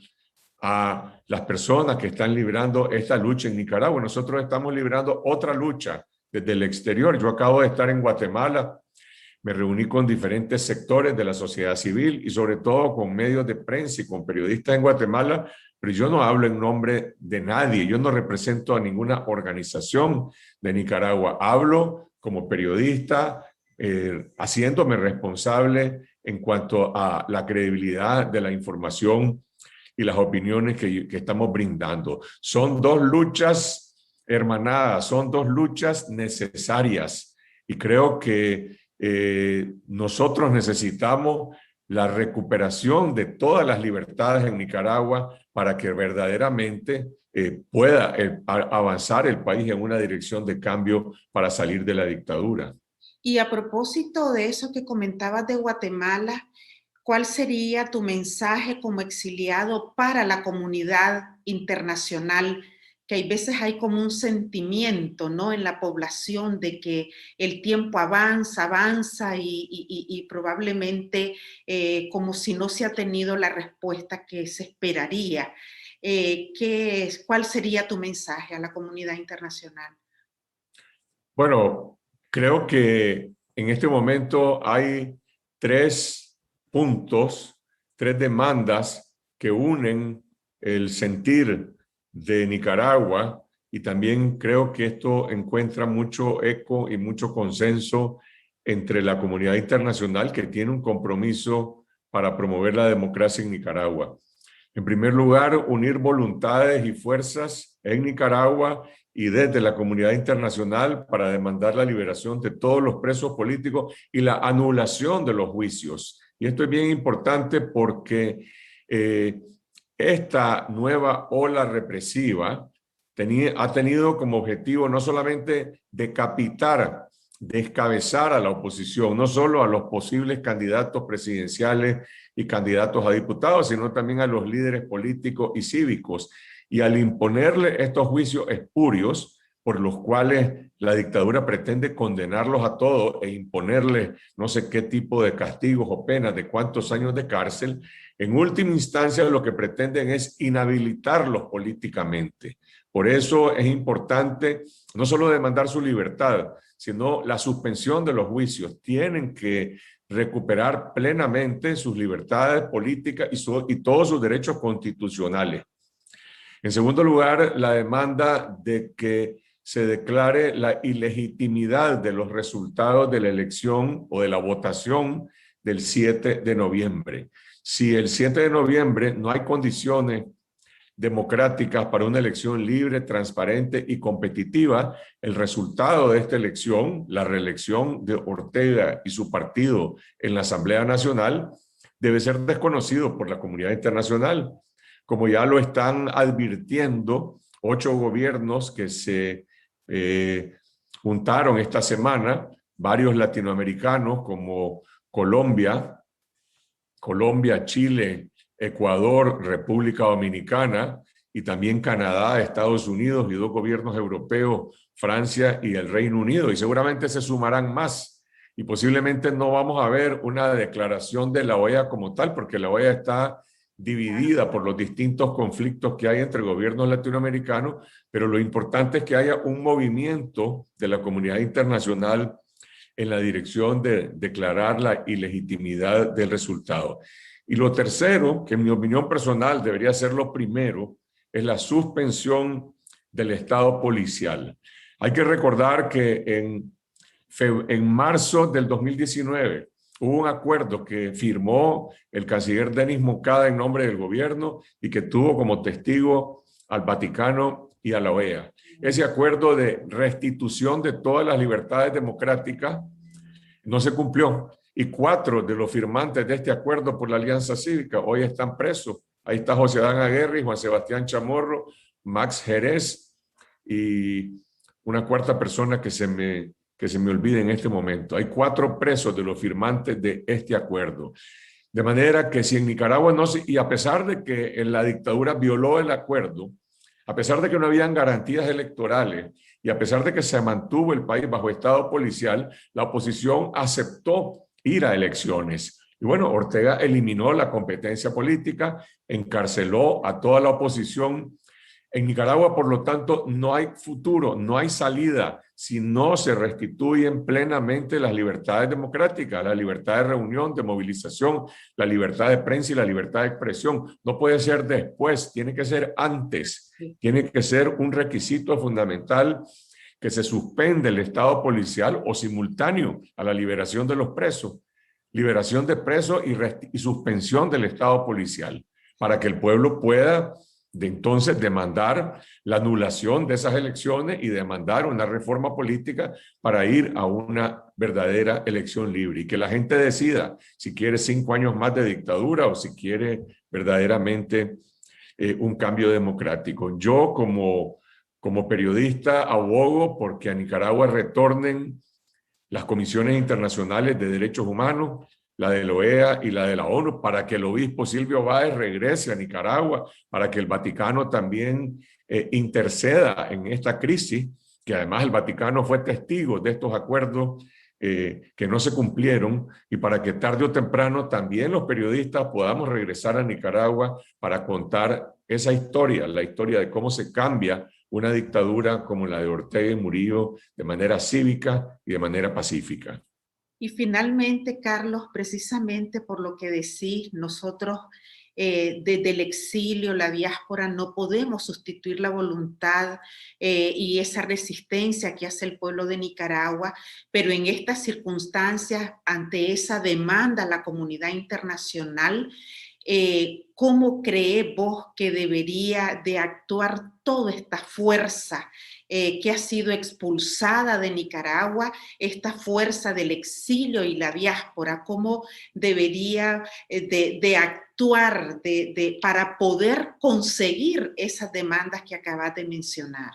a las personas que están librando esta lucha en Nicaragua. Nosotros estamos librando otra lucha desde el exterior. Yo acabo de estar en Guatemala, me reuní con diferentes sectores de la sociedad civil y sobre todo con medios de prensa y con periodistas en Guatemala, pero yo no hablo en nombre de nadie, yo no represento a ninguna organización de Nicaragua, hablo como periodista, haciéndome responsable en cuanto a la credibilidad de la información y las opiniones que estamos brindando. Son dos luchas hermanadas, son dos luchas necesarias y creo que nosotros necesitamos la recuperación de todas las libertades en Nicaragua para que verdaderamente pueda avanzar el país en una dirección de cambio para salir de la dictadura. Y a propósito de eso que comentabas de Guatemala, ¿cuál sería tu mensaje como exiliado para la comunidad internacional? Que hay veces hay como un sentimiento, ¿no?, en la población de que el tiempo avanza y probablemente como si no se ha tenido la respuesta que se esperaría. ¿Cuál sería tu mensaje a la comunidad internacional? Bueno, creo que en este momento hay 3 puntos, 3 demandas que unen el sentir de Nicaragua, y también creo que esto encuentra mucho eco y mucho consenso entre la comunidad internacional, que tiene un compromiso para promover la democracia en Nicaragua. En primer lugar, unir voluntades y fuerzas en Nicaragua y desde la comunidad internacional para demandar la liberación de todos los presos políticos y la anulación de los juicios. Y esto es bien importante porque esta nueva ola represiva ha tenido como objetivo no solamente decapitar, descabezar a la oposición, no solo a los posibles candidatos presidenciales y candidatos a diputados, sino también a los líderes políticos y cívicos. Y al imponerle estos juicios espurios, por los cuales la dictadura pretende condenarlos a todos e imponerles no sé qué tipo de castigos o penas de cuántos años de cárcel, en última instancia lo que pretenden es inhabilitarlos políticamente, Por eso es importante no solo demandar su libertad, sino la suspensión de los juicios. Tienen que recuperar plenamente sus libertades políticas y todos sus derechos constitucionales. En segundo lugar, la demanda de que se declare la ilegitimidad de los resultados de la elección o de la votación del 7 de noviembre. Si el 7 de noviembre no hay condiciones democráticas para una elección libre, transparente y competitiva, el resultado de esta elección, la reelección de Ortega y su partido en la Asamblea Nacional, debe ser desconocido por la comunidad internacional, como ya lo están advirtiendo 8 gobiernos que se juntaron esta semana, varios latinoamericanos como Colombia, Chile, Ecuador, República Dominicana y también Canadá, Estados Unidos y 2 gobiernos europeos, Francia y el Reino Unido, y seguramente se sumarán más. Y posiblemente no vamos a ver una declaración de la OEA como tal, porque la OEA está dividida por los distintos conflictos que hay entre gobiernos latinoamericanos, pero lo importante es que haya un movimiento de la comunidad internacional en la dirección de declarar la ilegitimidad del resultado. Y lo tercero, que en mi opinión personal debería ser lo primero, es la suspensión del Estado policial. Hay que recordar que en marzo del 2019 hubo un acuerdo que firmó el canciller Denis Moncada en nombre del gobierno y que tuvo como testigo al Vaticano y a la OEA. Ese acuerdo de restitución de todas las libertades democráticas no se cumplió. Y 4 de los firmantes de este acuerdo por la Alianza Cívica hoy están presos. Ahí está José Adán Aguirre, Juan Sebastián Chamorro, Max Jerez y una cuarta persona que se me olvida en este momento. Hay 4 presos de los firmantes de este acuerdo. De manera que si en Nicaragua y a pesar de que en la dictadura violó el acuerdo, a pesar de que no habían garantías electorales y a pesar de que se mantuvo el país bajo estado policial, la oposición aceptó ir a elecciones. Y bueno, Ortega eliminó la competencia política, encarceló a toda la oposición. En Nicaragua, por lo tanto, no hay futuro, no hay salida si no se restituyen plenamente las libertades democráticas, la libertad de reunión, de movilización, la libertad de prensa y la libertad de expresión. No puede ser después, tiene que ser antes. Tiene que ser un requisito fundamental que se suspende el estado policial o simultáneo a la liberación de los presos, liberación de presos y suspensión del estado policial, para que el pueblo pueda entonces demandar la anulación de esas elecciones y demandar una reforma política para ir a una verdadera elección libre y que la gente decida si quiere 5 años más de dictadura o si quiere verdaderamente un cambio democrático. Yo como periodista abogo porque a Nicaragua retornen las comisiones internacionales de derechos humanos, la de la OEA y la de la ONU, para que el obispo Silvio Báez regrese a Nicaragua, para que el Vaticano también interceda en esta crisis, que además el Vaticano fue testigo de estos acuerdos que no se cumplieron, y para que tarde o temprano también los periodistas podamos regresar a Nicaragua para contar esa historia, la historia de cómo se cambia una dictadura como la de Ortega y Murillo de manera cívica y de manera pacífica. Y finalmente, Carlos, precisamente por lo que decís, nosotros desde el exilio, la diáspora, no podemos sustituir la voluntad y esa resistencia que hace el pueblo de Nicaragua, pero en estas circunstancias, ante esa demanda a la comunidad internacional, ¿cómo crees vos que debería de actuar toda esta fuerza que ha sido expulsada de Nicaragua, esta fuerza del exilio y la diáspora? ¿Cómo debería de actuar para poder conseguir esas demandas que acabas de mencionar?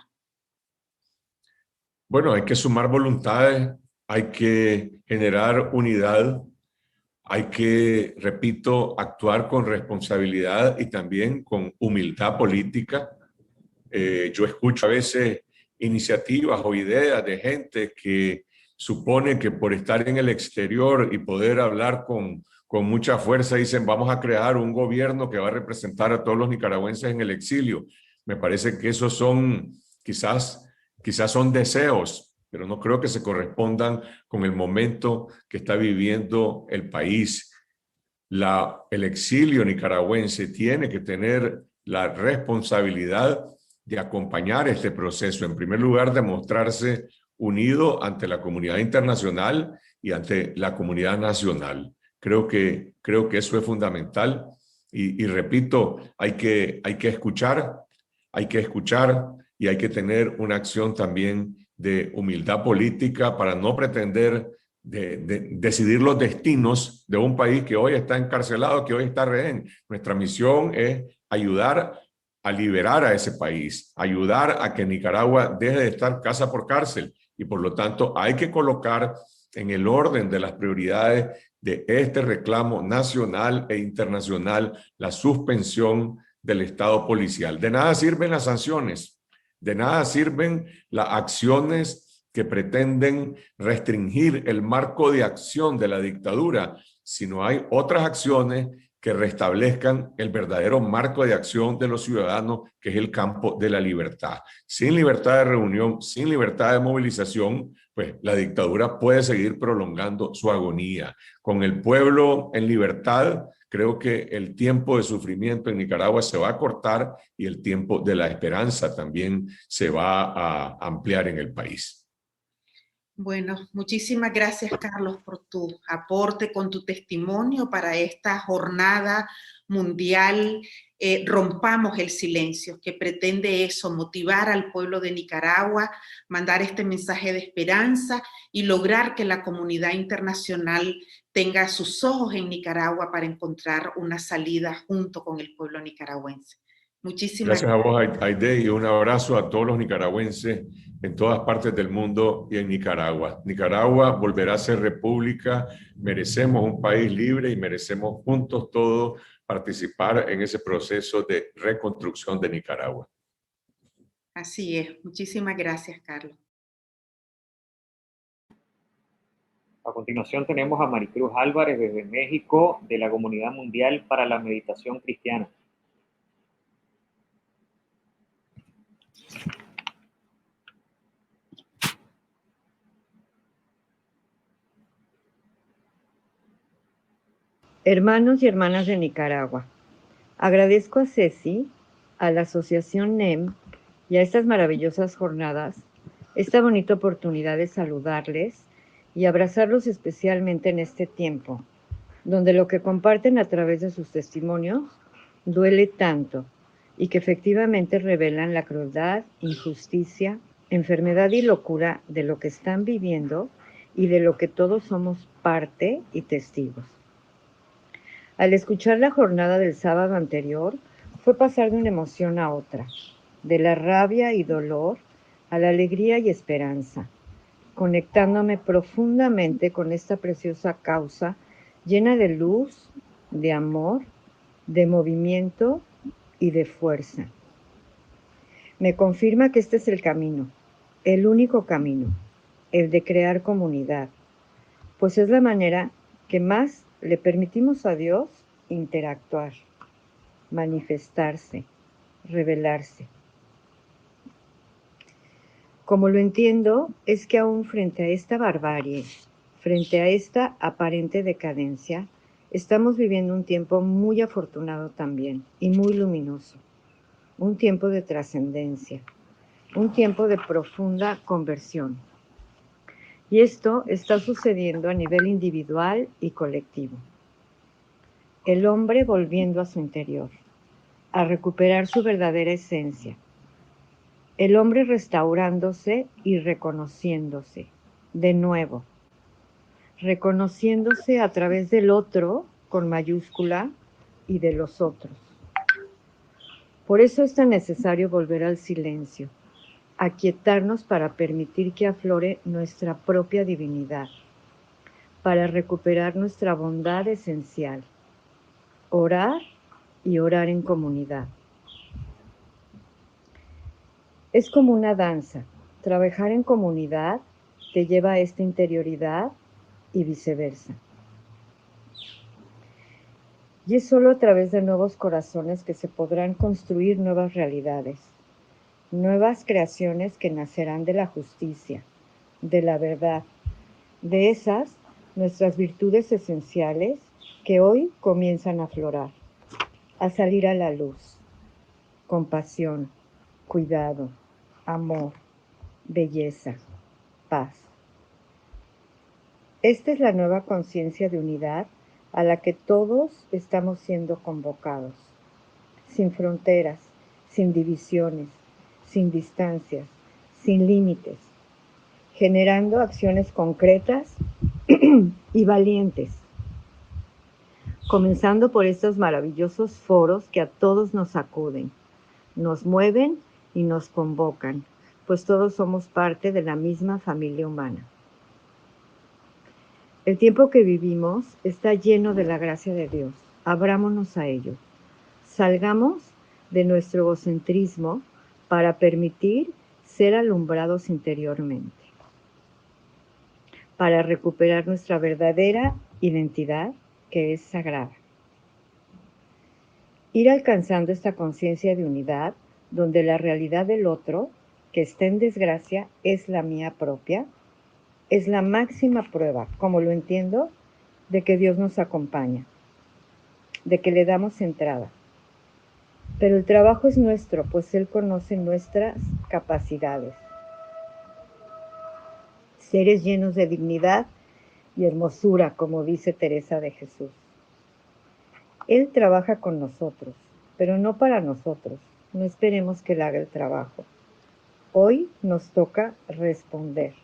Bueno, hay que sumar voluntades, hay que generar unidad, hay que, repito, actuar con responsabilidad y también con humildad política. Yo escucho a veces iniciativas o ideas de gente que supone que por estar en el exterior y poder hablar con mucha fuerza dicen vamos a crear un gobierno que va a representar a todos los nicaragüenses en el exilio. Me parece que esos son quizás son deseos, pero no creo que se correspondan con el momento que está viviendo el país. El exilio nicaragüense tiene que tener la responsabilidad de acompañar este proceso. En primer lugar, de mostrarse unido ante la comunidad internacional y ante la comunidad nacional. Creo que eso es fundamental. Y repito, hay que escuchar y hay que tener una acción también de humildad política para no pretender decidir los destinos de un país que hoy está encarcelado, que hoy está rehén. Nuestra misión es ayudar a liberar a ese país, ayudar a que Nicaragua deje de estar casa por cárcel, y por lo tanto hay que colocar en el orden de las prioridades de este reclamo nacional e internacional la suspensión del Estado policial. De nada sirven las sanciones, de nada sirven las acciones que pretenden restringir el marco de acción de la dictadura, si no hay otras acciones que restablezcan el verdadero marco de acción de los ciudadanos, que es el campo de la libertad. Sin libertad de reunión, sin libertad de movilización, pues la dictadura puede seguir prolongando su agonía. Con el pueblo en libertad, creo que el tiempo de sufrimiento en Nicaragua se va a cortar y el tiempo de la esperanza también se va a ampliar en el país. Bueno, muchísimas gracias, Carlos, por tu aporte con tu testimonio para esta jornada mundial. Rompamos el silencio, que pretende eso, motivar al pueblo de Nicaragua, mandar este mensaje de esperanza y lograr que la comunidad internacional tenga sus ojos en Nicaragua para encontrar una salida junto con el pueblo nicaragüense. Muchísimas gracias. Gracias a vos, Aide, y un abrazo a todos los nicaragüenses en todas partes del mundo y en Nicaragua. Nicaragua volverá a ser república, merecemos un país libre y merecemos juntos todos participar en ese proceso de reconstrucción de Nicaragua. Así es. Muchísimas gracias, Carlos. A continuación tenemos a Maricruz Álvarez desde México, de la Comunidad Mundial para la Meditación Cristiana. Hermanos y hermanas de Nicaragua, agradezco a Ceci, a la Asociación NEM y a estas maravillosas jornadas esta bonita oportunidad de saludarles y abrazarlos especialmente en este tiempo, donde lo que comparten a través de sus testimonios duele tanto y que efectivamente revelan la crueldad, injusticia, enfermedad y locura de lo que están viviendo y de lo que todos somos parte y testigos. Al escuchar la jornada del sábado anterior, fue pasar de una emoción a otra, de la rabia y dolor a la alegría y esperanza, conectándome profundamente con esta preciosa causa llena de luz, de amor, de movimiento y de fuerza. Me confirma que este es el camino, el único camino, el de crear comunidad, pues es la manera que más le permitimos a Dios interactuar, manifestarse, revelarse. Como lo entiendo, es que aún frente a esta barbarie, frente a esta aparente decadencia, estamos viviendo un tiempo muy afortunado también y muy luminoso, un tiempo de trascendencia, un tiempo de profunda conversión. Y esto está sucediendo a nivel individual y colectivo. El hombre volviendo a su interior, a recuperar su verdadera esencia. El hombre restaurándose y reconociéndose de nuevo. Reconociéndose a través del otro, con mayúscula, y de los otros. Por eso es tan necesario volver al silencio, aquietarnos para permitir que aflore nuestra propia divinidad, para recuperar nuestra bondad esencial, orar y orar en comunidad. Es como una danza, trabajar en comunidad te lleva a esta interioridad y viceversa. Y es solo a través de nuevos corazones que se podrán construir nuevas realidades, nuevas creaciones que nacerán de la justicia, de la verdad, de esas nuestras virtudes esenciales que hoy comienzan a aflorar, a salir a la luz: compasión, cuidado, amor, belleza, paz. Esta es la nueva conciencia de unidad a la que todos estamos siendo convocados, sin fronteras, sin divisiones, sin distancias, sin límites, generando acciones concretas y valientes, comenzando por estos maravillosos foros que a todos nos acuden, nos mueven y nos convocan, pues todos somos parte de la misma familia humana. El tiempo que vivimos está lleno de la gracia de Dios. Abrámonos a ello. Salgamos de nuestro egocentrismo para permitir ser alumbrados interiormente, para recuperar nuestra verdadera identidad, que es sagrada. Ir alcanzando esta conciencia de unidad, donde la realidad del otro, que está en desgracia, es la mía propia, es la máxima prueba, como lo entiendo, de que Dios nos acompaña, de que le damos entrada. Pero el trabajo es nuestro, pues Él conoce nuestras capacidades. Seres llenos de dignidad y hermosura, como dice Teresa de Jesús. Él trabaja con nosotros, pero no para nosotros. No esperemos que Él haga el trabajo. Hoy nos toca responder.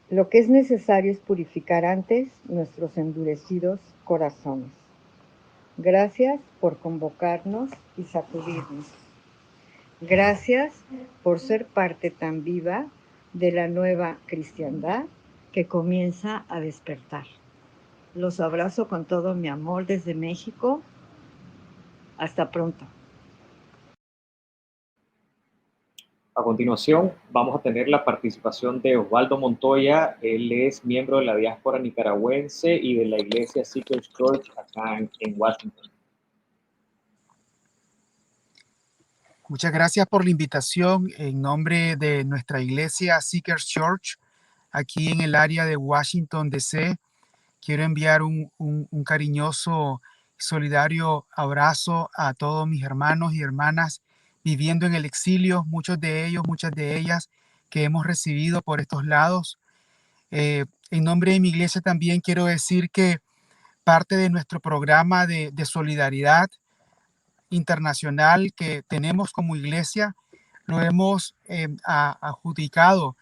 Lo que es necesario es purificar antes nuestros endurecidos corazones. Gracias por convocarnos y sacudirnos. Gracias por ser parte tan viva de la nueva cristiandad que comienza a despertar. Los abrazo con todo mi amor desde México. Hasta pronto. A continuación, vamos a tener la participación de Osvaldo Montoya. Él es miembro de la diáspora nicaragüense y de la iglesia Seekers Church acá en Washington. Muchas gracias por la invitación. En nombre de nuestra iglesia Seekers Church, aquí en el área de Washington, D.C., quiero enviar un cariñoso y solidario abrazo a todos mis hermanos y hermanas viviendo en el exilio, muchos de ellos, muchas de ellas que hemos recibido por estos lados. En nombre de mi iglesia también quiero decir que parte de nuestro programa de solidaridad internacional que tenemos como iglesia lo hemos adjudicado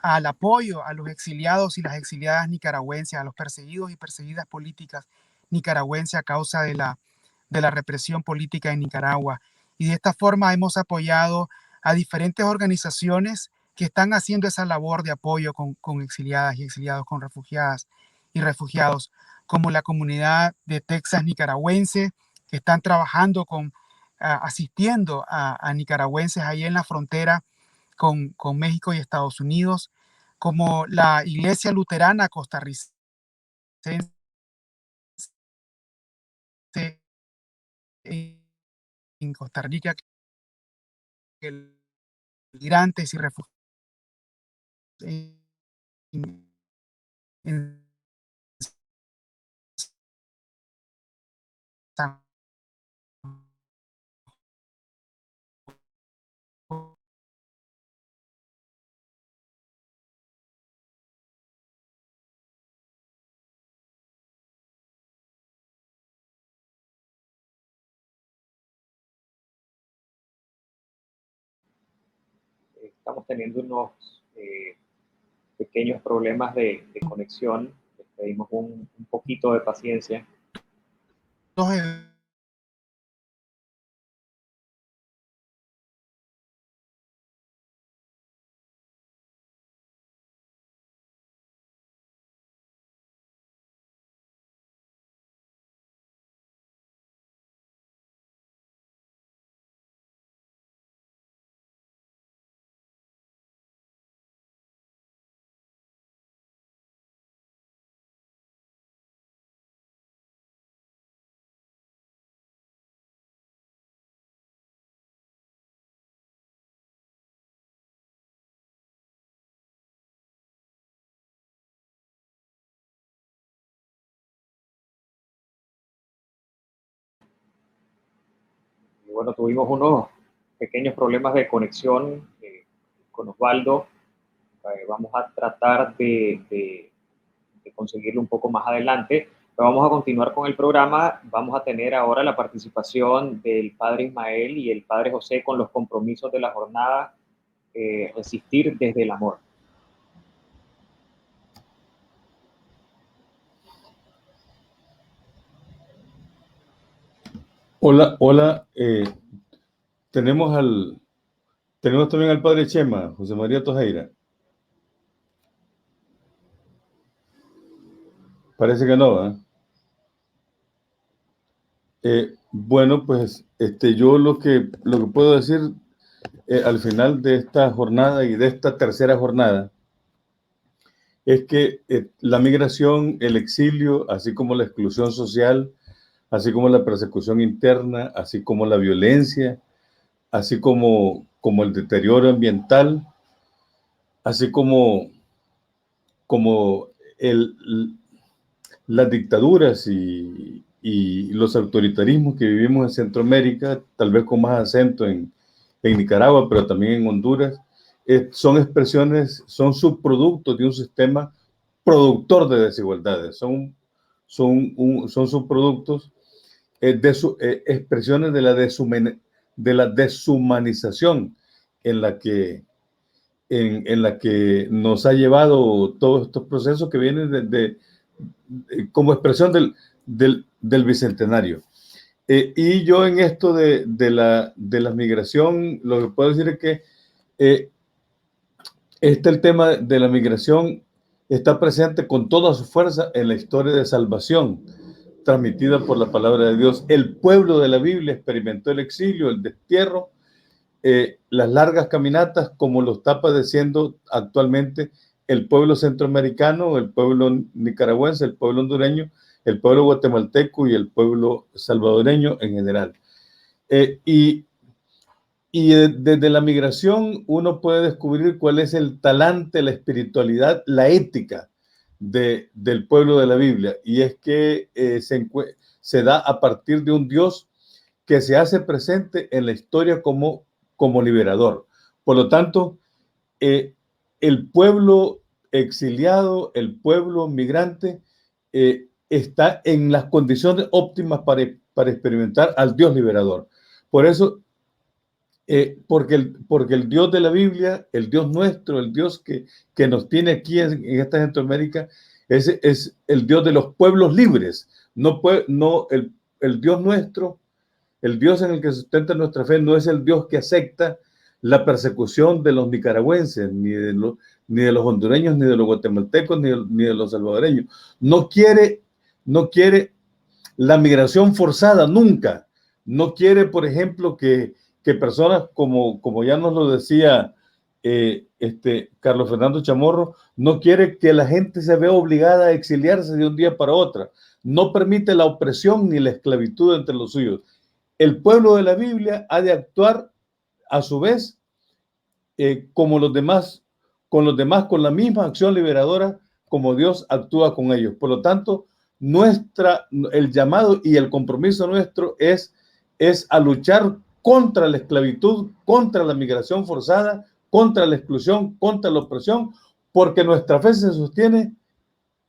al apoyo a los exiliados y las exiliadas nicaragüenses, a los perseguidos y perseguidas políticas nicaragüenses a causa de la represión política en Nicaragua. Y de esta forma hemos apoyado a diferentes organizaciones que están haciendo esa labor de apoyo con exiliadas y exiliados, con refugiadas y refugiados, como la comunidad de Texas nicaragüense, que están trabajando asistiendo a nicaragüenses ahí en la frontera con México y Estados Unidos, como la Iglesia Luterana Costarricense en Costa Rica, que migrantes y refugiados en San Estamos teniendo unos pequeños problemas de conexión. Les pedimos un poquito de paciencia. bueno, tuvimos unos pequeños problemas de conexión con Osvaldo. Vamos a tratar de conseguirlo un poco más adelante, pero vamos a continuar con el programa. Vamos a tener ahora la participación del padre Ismael y el padre José con los compromisos de la jornada Resistir desde el Amor. Hola, tenemos también al padre Chema, José María Tojeira. Parece que no, bueno, pues yo lo que puedo decir al final de esta jornada y de esta tercera jornada es que la migración, el exilio, así como la exclusión social, así como la persecución interna, así como la violencia, así como el deterioro ambiental, así como las dictaduras y los autoritarismos que vivimos en Centroamérica, tal vez con más acento en Nicaragua, pero también en Honduras, son expresiones, son subproductos de un sistema productor de desigualdades, son subproductos expresiones de la deshumanización en la que nos ha llevado todos estos procesos que vienen como expresión del Bicentenario. Y yo en esto de la migración, lo que puedo decir es que el tema de la migración está presente con toda su fuerza en la historia de salvación transmitida por la palabra de Dios. El pueblo de la Biblia experimentó el exilio, el destierro, las largas caminatas, como lo está padeciendo actualmente el pueblo centroamericano, el pueblo nicaragüense, el pueblo hondureño, el pueblo guatemalteco y el pueblo salvadoreño en general. Y desde la migración uno puede descubrir cuál es el talante, la espiritualidad, la ética del pueblo de la Biblia, y es que se da a partir de un Dios que se hace presente en la historia como liberador. Por lo tanto, el pueblo exiliado, el pueblo migrante, está en las condiciones óptimas para experimentar al Dios liberador. Por eso, porque el Dios de la Biblia, el Dios nuestro, el Dios que nos tiene aquí en esta Centroamérica, es el Dios de los pueblos libres. El Dios nuestro, el Dios en el que sustenta nuestra fe, no es el Dios que acepta la persecución de los nicaragüenses, ni de los hondureños, ni de los guatemaltecos, ni de los salvadoreños. No quiere la migración forzada, nunca. No quiere, por ejemplo, que personas como ya nos lo decía Carlos Fernando Chamorro, no quiere que la gente se vea obligada a exiliarse de un día para otro. No permite la opresión ni la esclavitud entre los suyos. El pueblo de la Biblia ha de actuar a su vez como los demás, con la misma acción liberadora como Dios actúa con ellos. Por lo tanto, el llamado y el compromiso nuestro es a luchar contra la esclavitud, contra la migración forzada, contra la exclusión, contra la opresión, porque nuestra fe se sostiene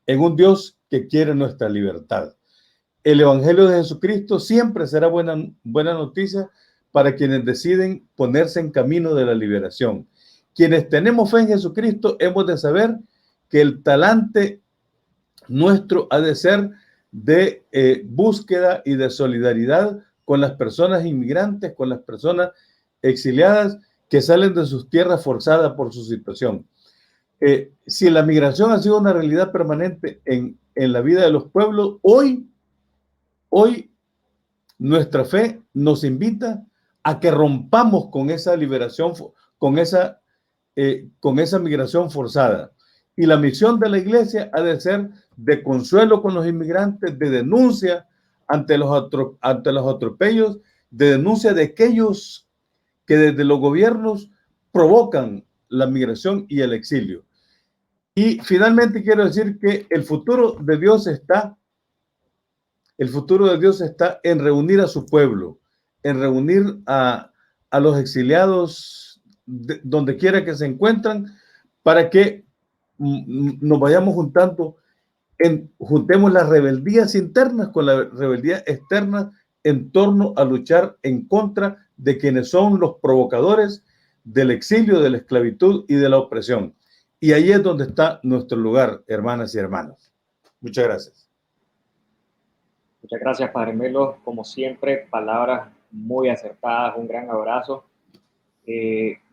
en un Dios que quiere nuestra libertad. El Evangelio de Jesucristo siempre será buena noticia para quienes deciden ponerse en camino de la liberación. Quienes tenemos fe en Jesucristo hemos de saber que el talante nuestro ha de ser de búsqueda y de solidaridad con las personas inmigrantes, con las personas exiliadas que salen de sus tierras forzadas por su situación. Si la migración ha sido una realidad permanente en la vida de los pueblos, hoy nuestra fe nos invita a que rompamos con esa liberación, con esa migración forzada. Y la misión de la iglesia ha de ser de consuelo con los inmigrantes, de denuncia ante los atropellos, de denuncia de aquellos que desde los gobiernos provocan la migración y el exilio. Y finalmente quiero decir que el futuro de Dios está en reunir a su pueblo, en reunir a los exiliados donde quiera que se encuentran para que nos vayamos juntando, juntemos las rebeldías internas con la rebeldía externa en torno a luchar en contra de quienes son los provocadores del exilio, de la esclavitud y de la opresión. Y ahí es donde está nuestro lugar, hermanas y hermanos. Muchas gracias. Muchas gracias, Padre Melo. Como siempre, palabras muy acertadas, un gran abrazo.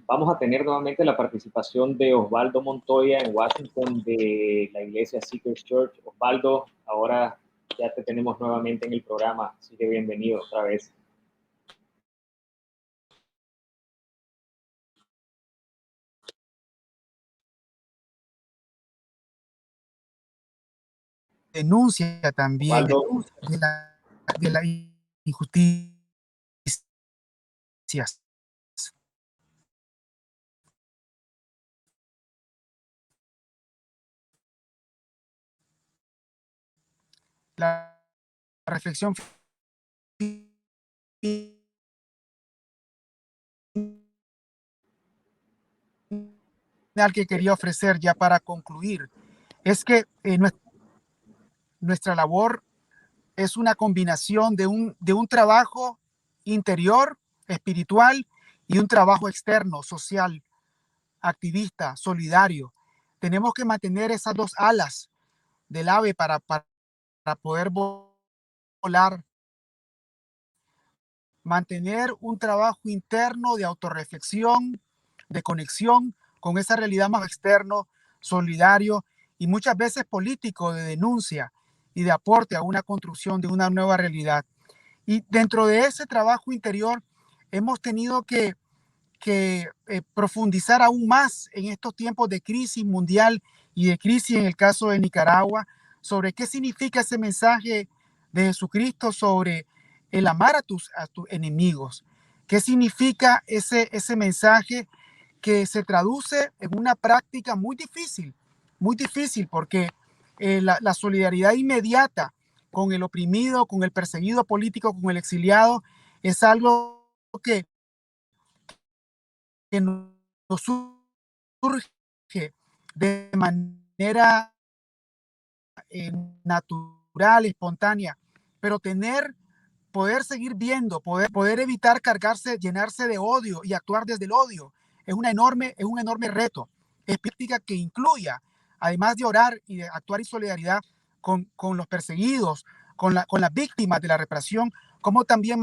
Vamos a tener nuevamente la participación de Osvaldo Montoya en Washington de la iglesia Seekers Church. Osvaldo, ahora ya te tenemos nuevamente en el programa, así que bienvenido otra vez. Denuncia también de la injusticia. La reflexión que quería ofrecer ya para concluir es que nuestra labor es una combinación de un trabajo interior, espiritual, y un trabajo externo, social, activista, solidario. Tenemos que mantener esas dos alas del ave para poder volar. Mantener un trabajo interno de autorreflexión, de conexión con esa realidad más externo, solidario y muchas veces político, de denuncia y de aporte a una construcción de una nueva realidad. Y dentro de ese trabajo interior hemos tenido que profundizar aún más en estos tiempos de crisis mundial y de crisis en el caso de Nicaragua, sobre qué significa ese mensaje de Jesucristo sobre el amar a tus enemigos. ¿Qué significa ese mensaje que se traduce en una práctica muy difícil, porque la solidaridad inmediata con el oprimido, con el perseguido político, con el exiliado, es algo que nos surge de manera natural, espontánea, pero poder seguir viendo, poder evitar llenarse de odio y actuar desde el odio, es un enorme reto. Es práctica que incluya, además de orar y de actuar en solidaridad con los perseguidos, con las víctimas de la represión, como también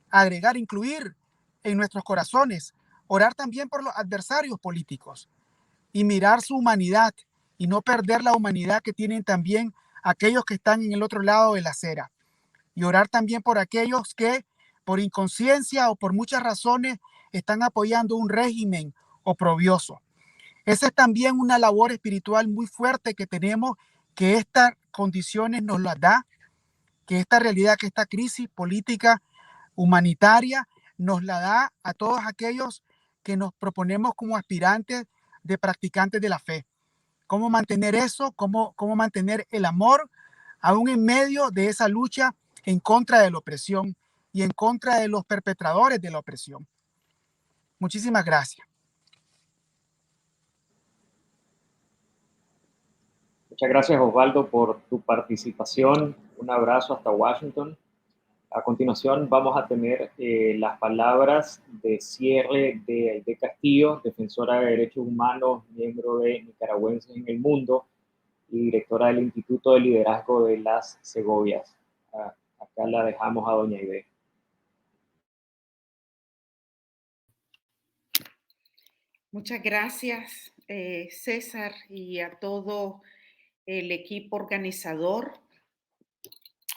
agregar, incluir en nuestros corazones, orar también por los adversarios políticos y mirar su humanidad y no perder la humanidad que tienen también aquellos que están en el otro lado de la acera. Y orar también por aquellos que por inconsciencia o por muchas razones están apoyando un régimen oprobioso. Esa es también una labor espiritual muy fuerte que tenemos, que estas condiciones nos las da, que esta realidad, que esta crisis política humanitaria nos la da a todos aquellos que nos proponemos como aspirantes de practicantes de la fe. Cómo mantener eso, cómo mantener el amor aún en medio de esa lucha en contra de la opresión y en contra de los perpetradores de la opresión. Muchísimas gracias. Muchas gracias, Osvaldo, por tu participación. Un abrazo hasta Washington. A continuación vamos a tener las palabras de cierre de Aide Castillo, defensora de derechos humanos, miembro de Nicaragüenses en el Mundo y directora del Instituto de Liderazgo de las Segovias. Acá la dejamos a doña Aide. Muchas gracias, César, y a todo el equipo organizador.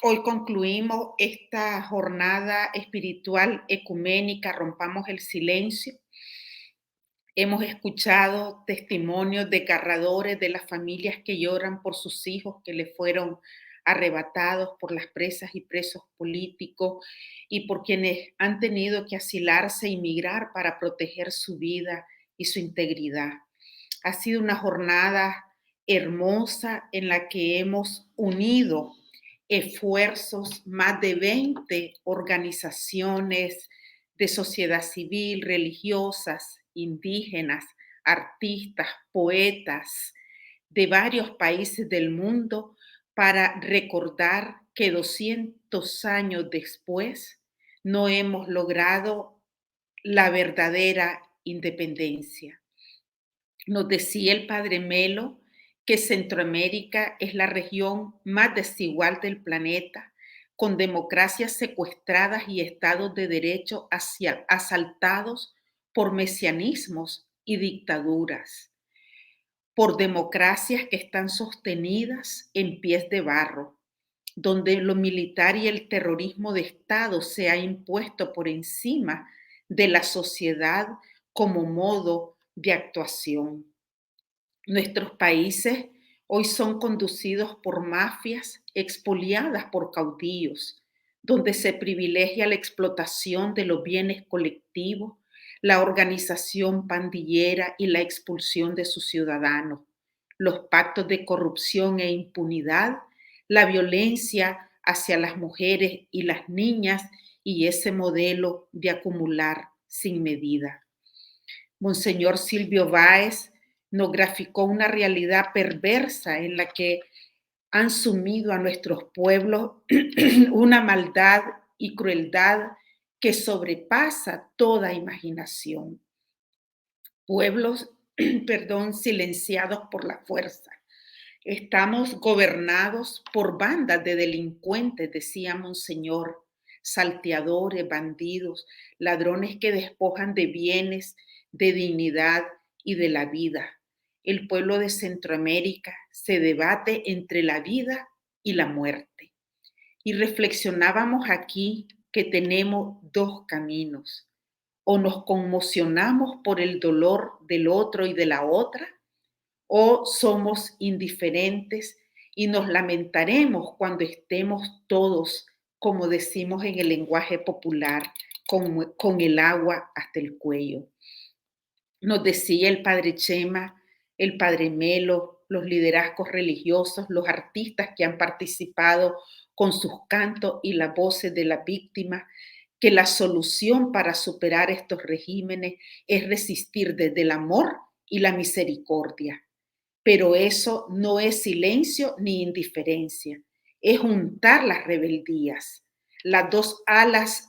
Hoy concluimos esta jornada espiritual ecuménica, rompamos el silencio. Hemos escuchado testimonios desgarradores de las familias que lloran por sus hijos que les fueron arrebatados por las presas y presos políticos y por quienes han tenido que asilarse y migrar para proteger su vida y su integridad. Ha sido una jornada hermosa en la que hemos unido esfuerzos, más de 20 organizaciones de sociedad civil, religiosas, indígenas, artistas, poetas de varios países del mundo para recordar que 200 años después no hemos logrado la verdadera independencia. Nos decía el padre Melo que Centroamérica es la región más desigual del planeta, con democracias secuestradas y estados de derecho asaltados por mesianismos y dictaduras, por democracias que están sostenidas en pies de barro, donde lo militar y el terrorismo de Estado se ha impuesto por encima de la sociedad como modo de actuación. Nuestros países hoy son conducidos por mafias expoliadas por caudillos, donde se privilegia la explotación de los bienes colectivos, la organización pandillera y la expulsión de sus ciudadanos, los pactos de corrupción e impunidad, la violencia hacia las mujeres y las niñas y ese modelo de acumular sin medida. Monseñor Silvio Báez nos graficó una realidad perversa en la que han sumido a nuestros pueblos una maldad y crueldad que sobrepasa toda imaginación. Pueblos, silenciados por la fuerza. Estamos gobernados por bandas de delincuentes, decía Monseñor, salteadores, bandidos, ladrones que despojan de bienes, de dignidad y de la vida. El pueblo de Centroamérica se debate entre la vida y la muerte. Y reflexionábamos aquí que tenemos dos caminos. O nos conmocionamos por el dolor del otro y de la otra, o somos indiferentes y nos lamentaremos cuando estemos todos, como decimos en el lenguaje popular, con el agua hasta el cuello. Nos decía el padre Chema, el padre Melo, los liderazgos religiosos, los artistas que han participado con sus cantos y las voces de las víctimas, que la solución para superar estos regímenes es resistir desde el amor y la misericordia. Pero eso no es silencio ni indiferencia, es juntar las rebeldías, las dos alas,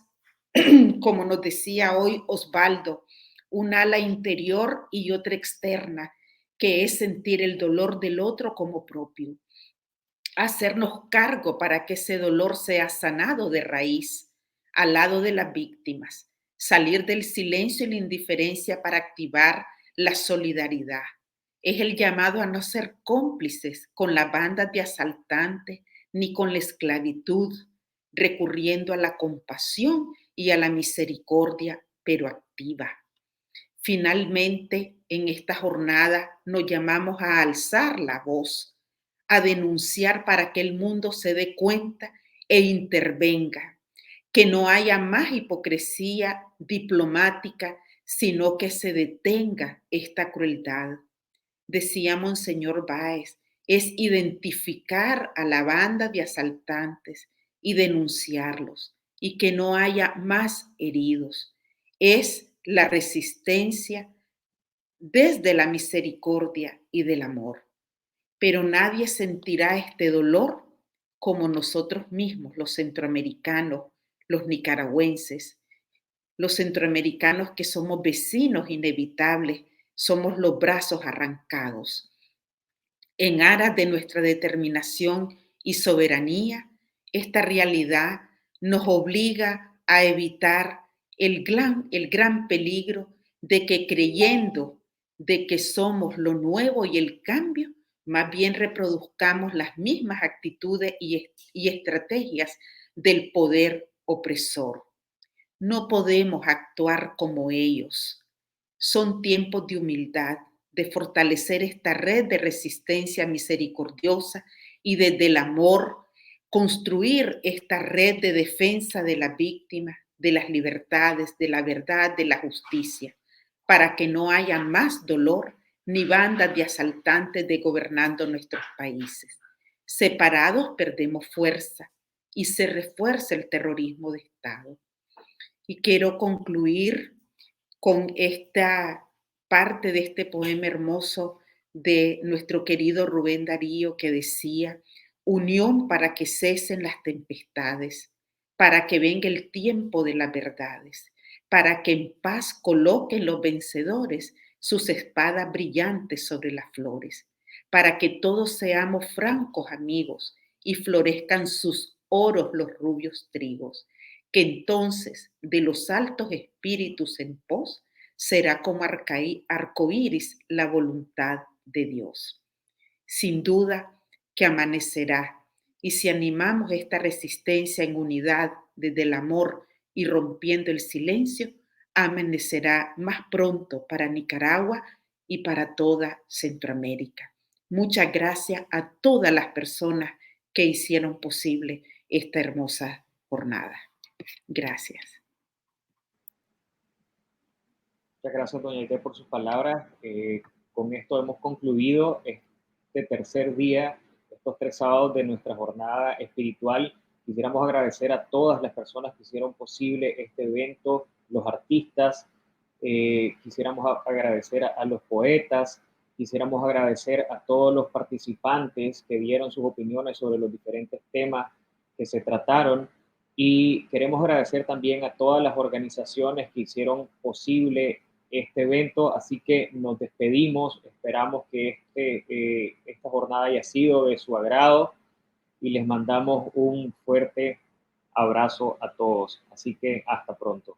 como nos decía hoy Osvaldo, un ala interior y otra externa, que es sentir el dolor del otro como propio. Hacernos cargo para que ese dolor sea sanado de raíz, al lado de las víctimas. Salir del silencio y la indiferencia para activar la solidaridad. Es el llamado a no ser cómplices con las bandas de asaltantes ni con la esclavitud, recurriendo a la compasión y a la misericordia, pero activa. Finalmente, en esta jornada nos llamamos a alzar la voz, a denunciar para que el mundo se dé cuenta e intervenga, que no haya más hipocresía diplomática, sino que se detenga esta crueldad. Decía Monseñor Báez, es identificar a la banda de asaltantes y denunciarlos, y que no haya más heridos. Es la resistencia desde la misericordia y del amor. Pero nadie sentirá este dolor como nosotros mismos, los centroamericanos, los nicaragüenses, los centroamericanos que somos vecinos inevitables, somos los brazos arrancados. En aras de nuestra determinación y soberanía, esta realidad nos obliga a evitar el gran peligro de que creyendo de que somos lo nuevo y el cambio, más bien reproduzcamos las mismas actitudes y estrategias del poder opresor. No podemos actuar como ellos. Son tiempos de humildad, de fortalecer esta red de resistencia misericordiosa y desde el amor construir esta red de defensa de la víctima, de las libertades, de la verdad, de la justicia, para que no haya más dolor ni bandas de asaltantes de gobernando nuestros países. Separados perdemos fuerza y se refuerza el terrorismo de Estado. Y quiero concluir con esta parte de este poema hermoso de nuestro querido Rubén Darío, que decía: unión para que cesen las tempestades, para que venga el tiempo de las verdades, para que en paz coloquen los vencedores sus espadas brillantes sobre las flores, para que todos seamos francos amigos y florezcan sus oros los rubios trigos, que entonces de los altos espíritus en pos será como arcoíris la voluntad de Dios. Sin duda que amanecerá, y si animamos esta resistencia en unidad desde el amor y rompiendo el silencio, amanecerá más pronto para Nicaragua y para toda Centroamérica. Muchas gracias a todas las personas que hicieron posible esta hermosa jornada. Gracias. Muchas gracias, doña Aide, por sus palabras. Con esto hemos concluido este tercer día, estos 3 sábados de nuestra jornada espiritual. Quisiéramos agradecer a todas las personas que hicieron posible este evento, los artistas, quisiéramos agradecer a los poetas, quisiéramos agradecer a todos los participantes que dieron sus opiniones sobre los diferentes temas que se trataron, y queremos agradecer también a todas las organizaciones que hicieron posible este evento. Así que nos despedimos, esperamos que esta jornada haya sido de su agrado y les mandamos un fuerte abrazo a todos. Así que hasta pronto.